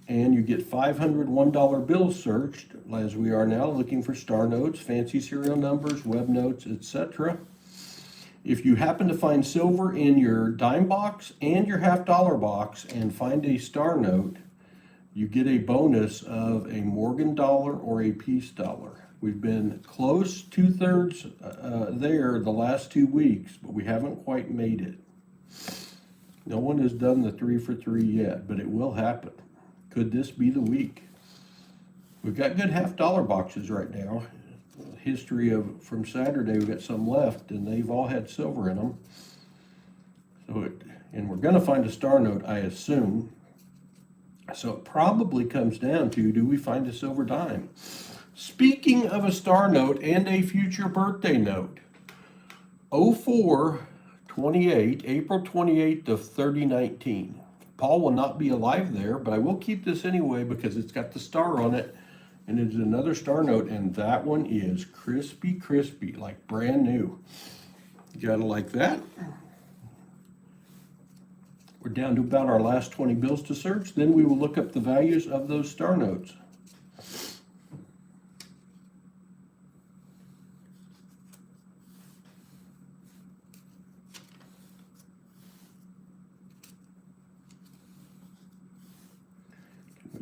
And you get 500 $1 bills searched, as we are now, looking for star notes, fancy serial numbers, web notes, etc. If you happen to find silver in your dime box and your $50 box and find a star note, you get a bonus of a Morgan dollar or a Peace dollar. We've been close, 2/3 there the last 2 weeks, but we haven't quite made it. No one has done the 3 for 3 yet, but it will happen. Could this be the week? We've got good $50 boxes right now. History of from Saturday, we've got some left, and they've all had silver in them. And we're going to find a star note, I assume. So it probably comes down to, do we find a silver dime? Speaking of a star note and a future birthday note, 04/28, April 28th of 3019. Paul will not be alive there, but I will keep this anyway because it's got the star on it, and it's another star note, and that one is crispy, crispy, like brand new. You gotta like that. We're down to about our last 20 bills to search. Then we will look up the values of those star notes.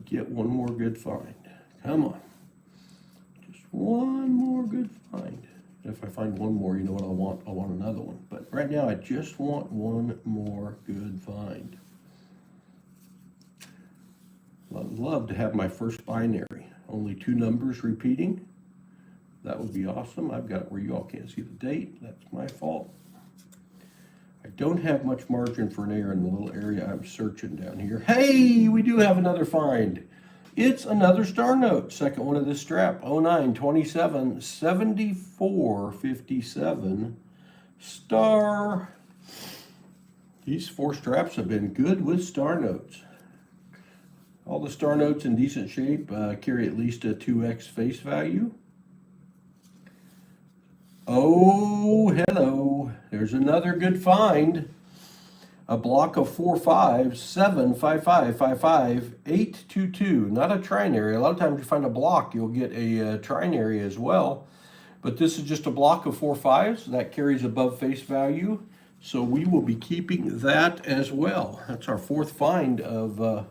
Get one more good find. Come on. Just one more good find. If I find one more, you know what I want? I want another one. But right now, I just want one more good find. I'd love to have my first binary. Only 2 numbers repeating. That would be awesome. I've got it where you all can't see the date. That's my fault. I don't have much margin for an error in the little area I'm searching down here. Hey, we do have another find. It's another star note. Second one of this strap. 0927 7457 star. These 4 straps have been good with star notes. All the star notes in decent shape carry at least a 2x face value. Oh, hello. There's another good find. A block of 4 5s, 7 5 5 5 5 8 2 2. Not a trinary. A lot of times you find a block, you'll get a trinary as well. But this is just a block of 4 5s that carries above face value. So we will be keeping that as well. That's our 4th find of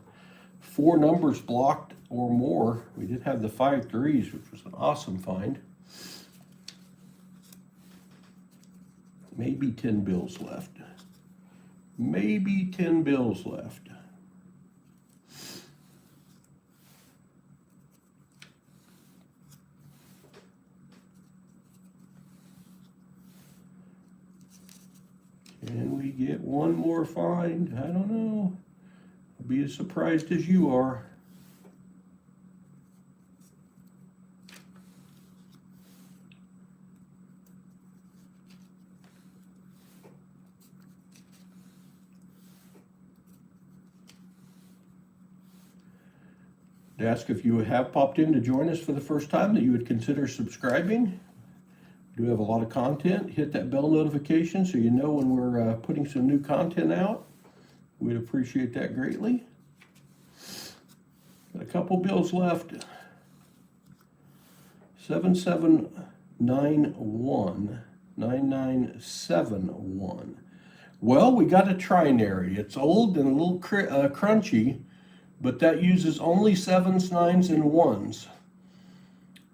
4 numbers blocked or more. We did have the 5 3s, which was an awesome find. Maybe 10 bills left. Maybe 10 bills left. Can we get one more find? I don't know. I'll be as surprised as you are. Ask if you have popped in to join us for the first time that you would consider subscribing. We do have a lot of content. Hit that bell notification so you know when we're putting some new content out. We'd appreciate that greatly. Got a couple bills left. 7791 9971. Well, we got a trinary. It's old and a little crunchy, but that uses only 7s, 9s, and 1s.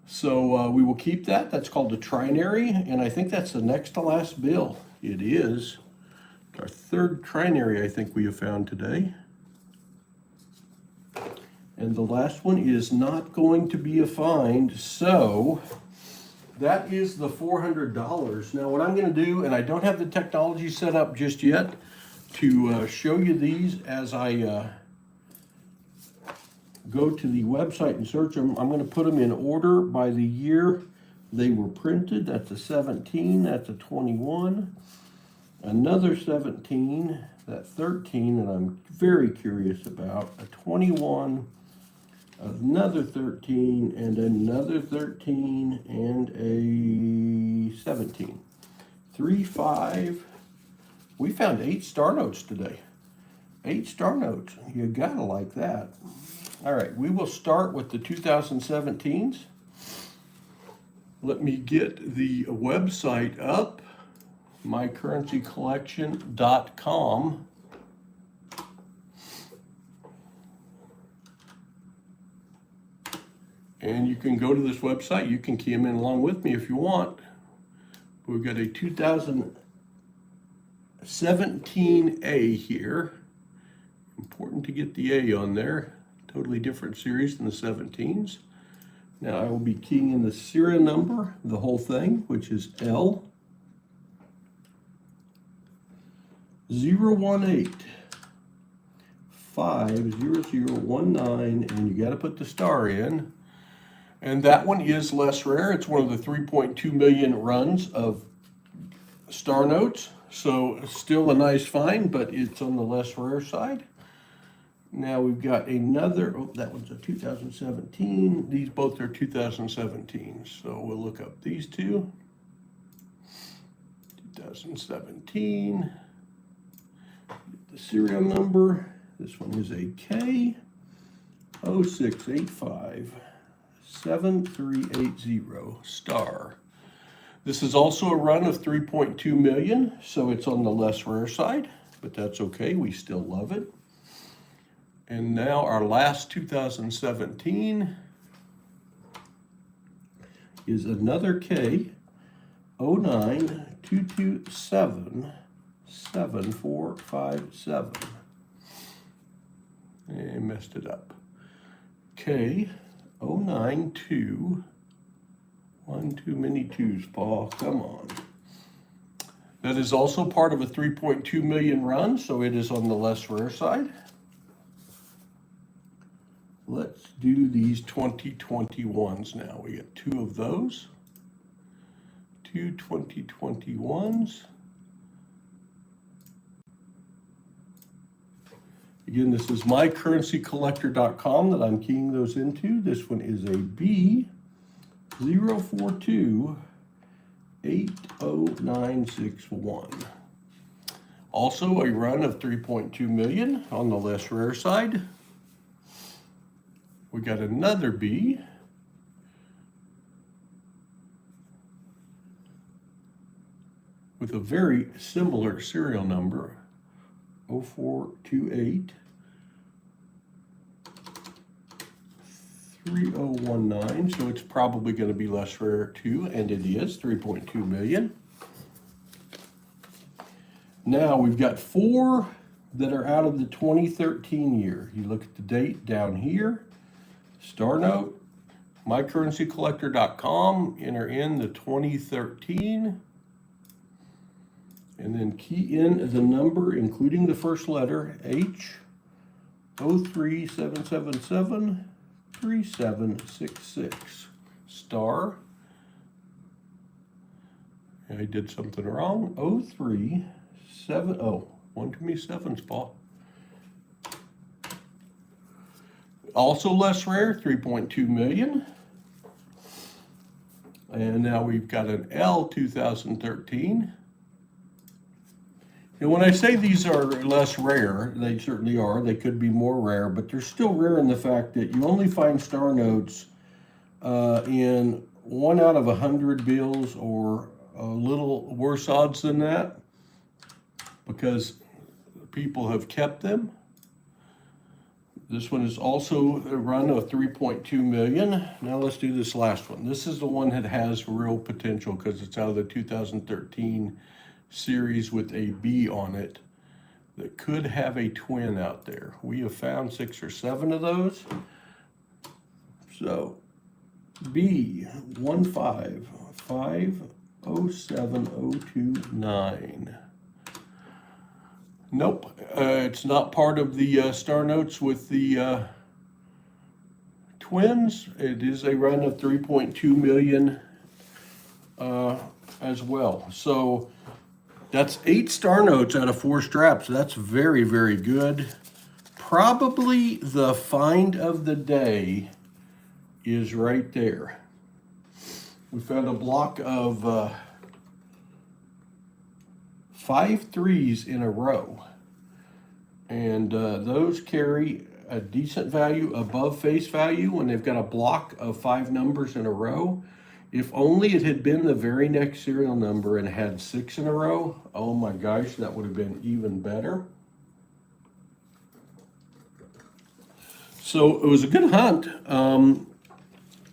So we will keep that. That's called a trinary, and I think that's the next to last bill. It is. Our 3rd trinary I think we have found today. And the last one is not going to be a find, so that is the $400. Now what I'm going to do, and I don't have the technology set up just yet, to show you these as I go to the website and search them. I'm going to put them in order by the year they were printed. That's a 17, that's a 21, another 17, that 13 that I'm very curious about, a 21, another 13, and another 13, and a 17. 3, 5. We found 8 star notes today. 8 star notes. You gotta like that. All right, we will start with the 2017s. Let me get the website up, mycurrencycollection.com. And you can go to this website. You can key them in along with me if you want. We've got a 2017A here. Important to get the A on there. Totally different series than the 17s. Now I will be keying in the serial number, the whole thing, which is L 018 50019, and you got to put the star in. And that one is less rare. It's one of the 3.2 million runs of star notes. So it's still a nice find, but it's on the less rare side. Now we've got another, oh, that one's a 2017. These both are 2017s. So we'll look up these two. 2017. The serial number. This one is a K 0685 7380 star. This is also a run of 3.2 million, so it's on the less rare side, but that's okay, we still love it. And now our last 2017 is another K 09227 7457. And messed it up. K 092, one too many twos, Paul, come on. That is also part of a 3.2 million run, so it is on the less rare side. Let's do these 2021s now. We got 2 of those. 2 2021s. Again, this is mycurrencycollector.com that I'm keying those into. This one is a B 042 80961. Also a run of 3.2 million on the less rare side. We got another B with a very similar serial number, 0428 3019, so it's probably going to be less rare too, and it is 3.2 million. Now we've got 4 that are out of the 2013 year. You look at the date down here, star note, mycurrencycollector.com, enter in the 2013, and then key in the number, including the first letter, H 03777 3766 star. I did something wrong. 037, one too many sevens, Paul. Also less rare, 3.2 million. And now we've got an L 2013. And when I say these are less rare, they certainly are. They could be more rare, but they're still rare in the fact that you only find star notes in 1 out of 100 bills, or a little worse odds than that, because people have kept them. This one is also a run of 3.2 million. Now let's do this last one. This is the one that has real potential because it's out of the 2013 series with a B on it that could have a twin out there. We have found 6 or 7 of those. So B 155070229. Nope, it's not part of the star notes with the twins. It is a run of 3.2 million as well. So that's 8 star notes out of 4 straps. That's very, very good. Probably the find of the day is right there. We found a block of 5 threes in a row. And those carry a decent value above face value when they've got a block of 5 numbers in a row. If only it had been the very next serial number and had 6 in a row, oh my gosh, that would have been even better. So it was a good hunt.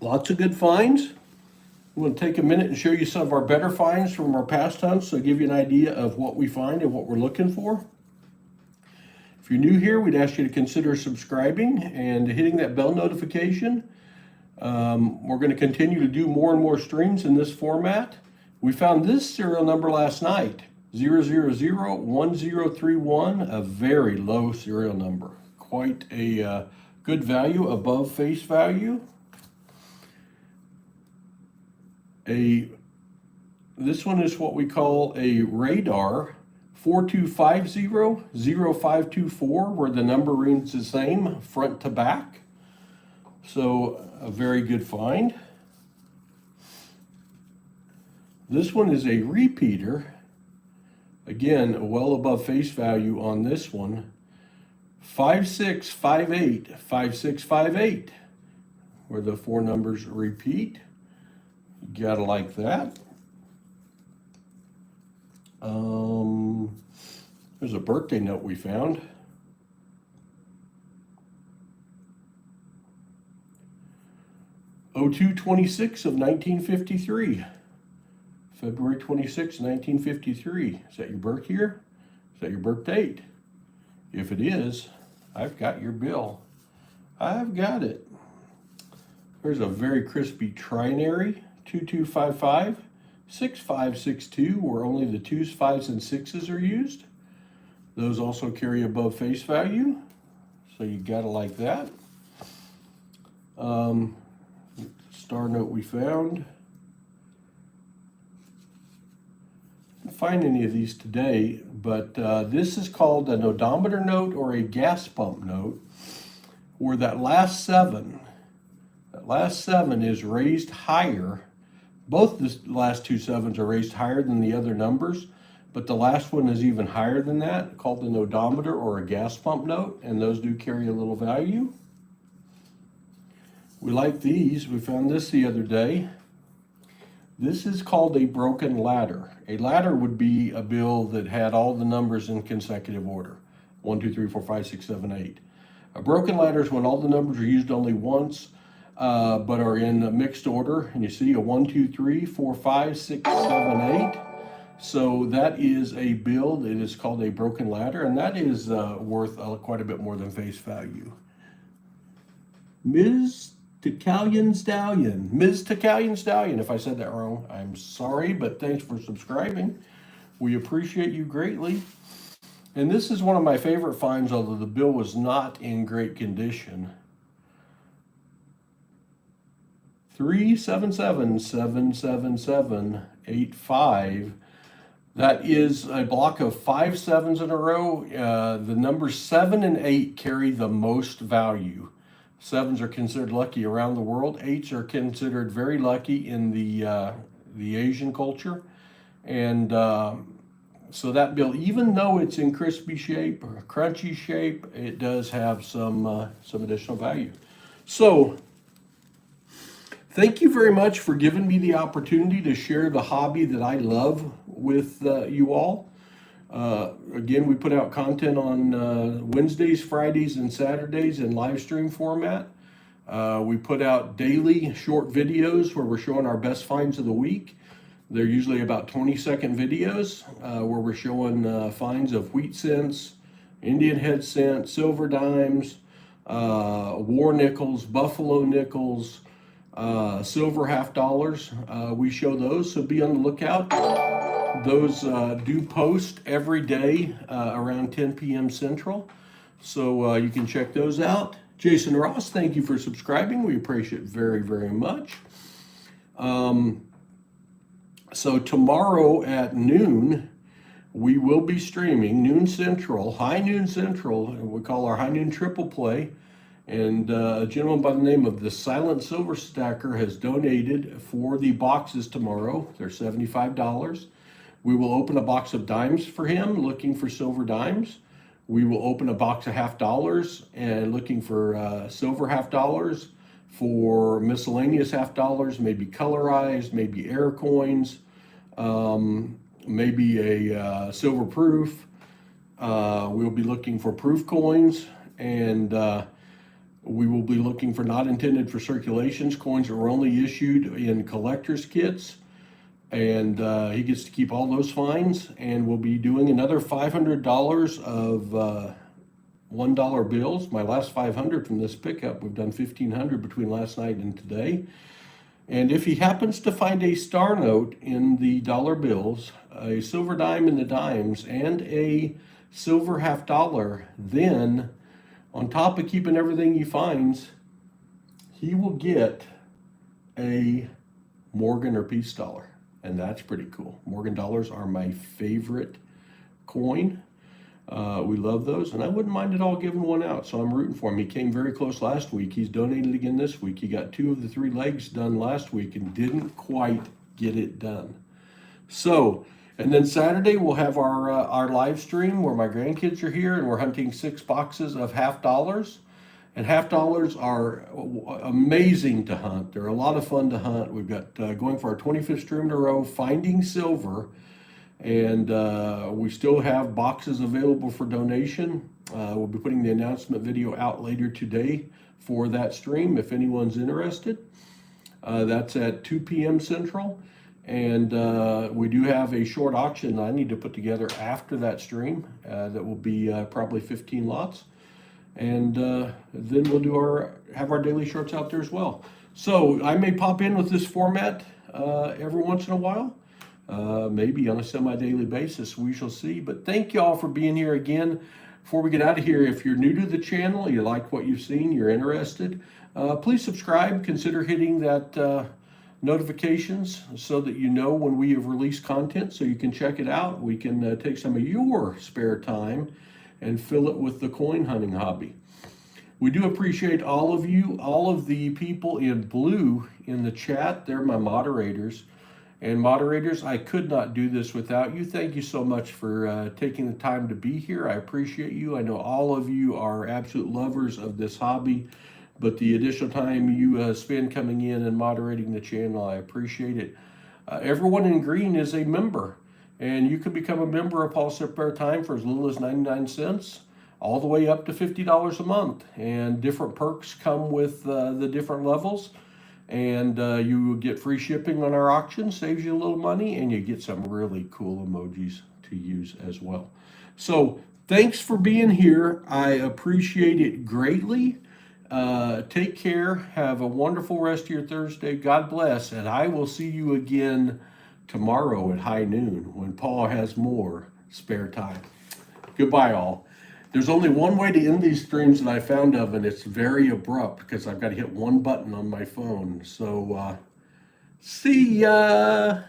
Lots of good finds. I'm going to take a minute and show you some of our better finds from our past hunts to give you an idea of what we find and what we're looking for. If you're new here, we'd ask you to consider subscribing and hitting that bell notification. We're going to continue to do more and more streams in this format. We found this serial number last night, 0001031, a very low serial number. Quite a good value above face value. This one is what we call a radar, 4250-0524, where the number reads the same front to back. So a very good find. This one is a repeater. Again, well above face value on this one. 5658-5658, where the 4 numbers repeat. You gotta like that. There's a birthday note we found. '02-26 of 1953. February 26, 1953. Is that your birth year? Is that your birth date? If it is, I've got your bill. I've got it. There's a very crispy trinary, 2255-6562, where only the 2s, 5s, and 6s are used. Those also carry above face value, so you gotta like that. Star note we found. Didn't find any of these today, but this is called an odometer note or a gas pump note, where that last 7 is raised higher. Both the last 2 7s are raised higher than the other numbers, but the last one is even higher than that, called an odometer or a gas pump note, and those do carry a little value. We like these. We found this the other day. This is called a broken ladder. A ladder would be a bill that had all the numbers in consecutive order. 1, 2, 3, 4, 5, 6, 7, 8. A broken ladder is when all the numbers are used only once, but are in a mixed order. And you see a 1, 2, 3, 4, 5, 6, 7, 8. So that is a bill that is called a broken ladder, and that is worth quite a bit more than face value. Ms. Tacalian Stallion, if I said that wrong, I'm sorry, but thanks for subscribing. We appreciate you greatly. And this is one of my favorite finds, although the bill was not in great condition. 377-777-85. That is a block of 5 7s in a row. The numbers 7 and 8 carry the most value. 7s are considered lucky around the world. 8s are considered very lucky in the Asian culture. And so that bill, even though it's in crispy shape or crunchy shape, it does have some additional value. So thank you very much for giving me the opportunity to share the hobby that I love with you all. Again, we put out content on Wednesdays, Fridays, and Saturdays in live stream format. We put out daily short videos where we're showing our best finds of the week. They're usually about 20-second videos where we're showing finds of wheat cents, Indian head cent, silver dimes, war nickels, buffalo nickels, silver half dollars. We show those, so be on the lookout. Those do post every day around 10 p.m. Central. So you can check those out. Jason Ross, thank you for subscribing. We appreciate it very, very much. So tomorrow at noon, we will be streaming noon central, high noon central, and we call our high noon triple play. And a gentleman by the name of the Silent Silver Stacker has donated for the boxes tomorrow. They're $75. We will open a box of dimes for him, looking for silver dimes. We will open a box of $50 and looking for silver $50, for miscellaneous $50, maybe colorized, maybe air coins, maybe a silver proof. We'll be looking for proof coins, and we will be looking for not intended for circulations, coins that were only issued in collector's kits. And he gets to keep all those fines. And we'll be doing another $500 of $1 bills. My last 500 from this pickup, we've done 1,500 between last night and today. And if he happens to find a star note in the dollar bills, a silver dime in the dimes, and a silver $50, then on top of keeping everything he finds, he will get a Morgan or Peace dollar. And that's pretty cool. Morgan dollars are my favorite coin. We love those, and I wouldn't mind at all giving one out, so I'm rooting for him. He came very close last week. He's donated again this week. He got 2 of the 3 legs done last week and didn't quite get it done. So, and then Saturday we'll have our live stream where my grandkids are here, and we're hunting 6 boxes of $50. And $50 are amazing to hunt. They're a lot of fun to hunt. We've got going for our 25th stream in a row, finding silver. And we still have boxes available for donation. We'll be putting the announcement video out later today for that stream if anyone's interested. That's at 2 p.m. Central. And we do have a short auction I need to put together after that stream that will be probably 15 lots. And then we'll have our daily shorts out there as well. So I may pop in with this format every once in a while, maybe on a semi-daily basis. We shall see. But thank you all for being here again. Before we get out of here, if you're new to the channel, you like what you've seen, you're interested, please subscribe. Consider hitting that notifications so that you know when we have released content, so you can check it out. We can take some of your spare time and fill it with the coin hunting hobby. We do appreciate all of you, all of the people in blue in the chat. They're my moderators. And moderators, I could not do this without you. Thank you so much for taking the time to be here. I appreciate you. I know all of you are absolute lovers of this hobby, but the additional time you spend coming in and moderating the channel, I appreciate it. Everyone in green is a member. And you can become a member of Paul's Spare Time for as little as 99 cents, all the way up to $50 a month. And different perks come with the different levels. And you get free shipping on our auction, saves you a little money, and you get some really cool emojis to use as well. So thanks for being here. I appreciate it greatly. Take care. Have a wonderful rest of your Thursday. God bless. And I will see you again tomorrow at high noon when Paul has more spare time. Goodbye, all. There's only one way to end these streams that I found of, and it's very abrupt because I've got to hit one button on my phone. So, see ya.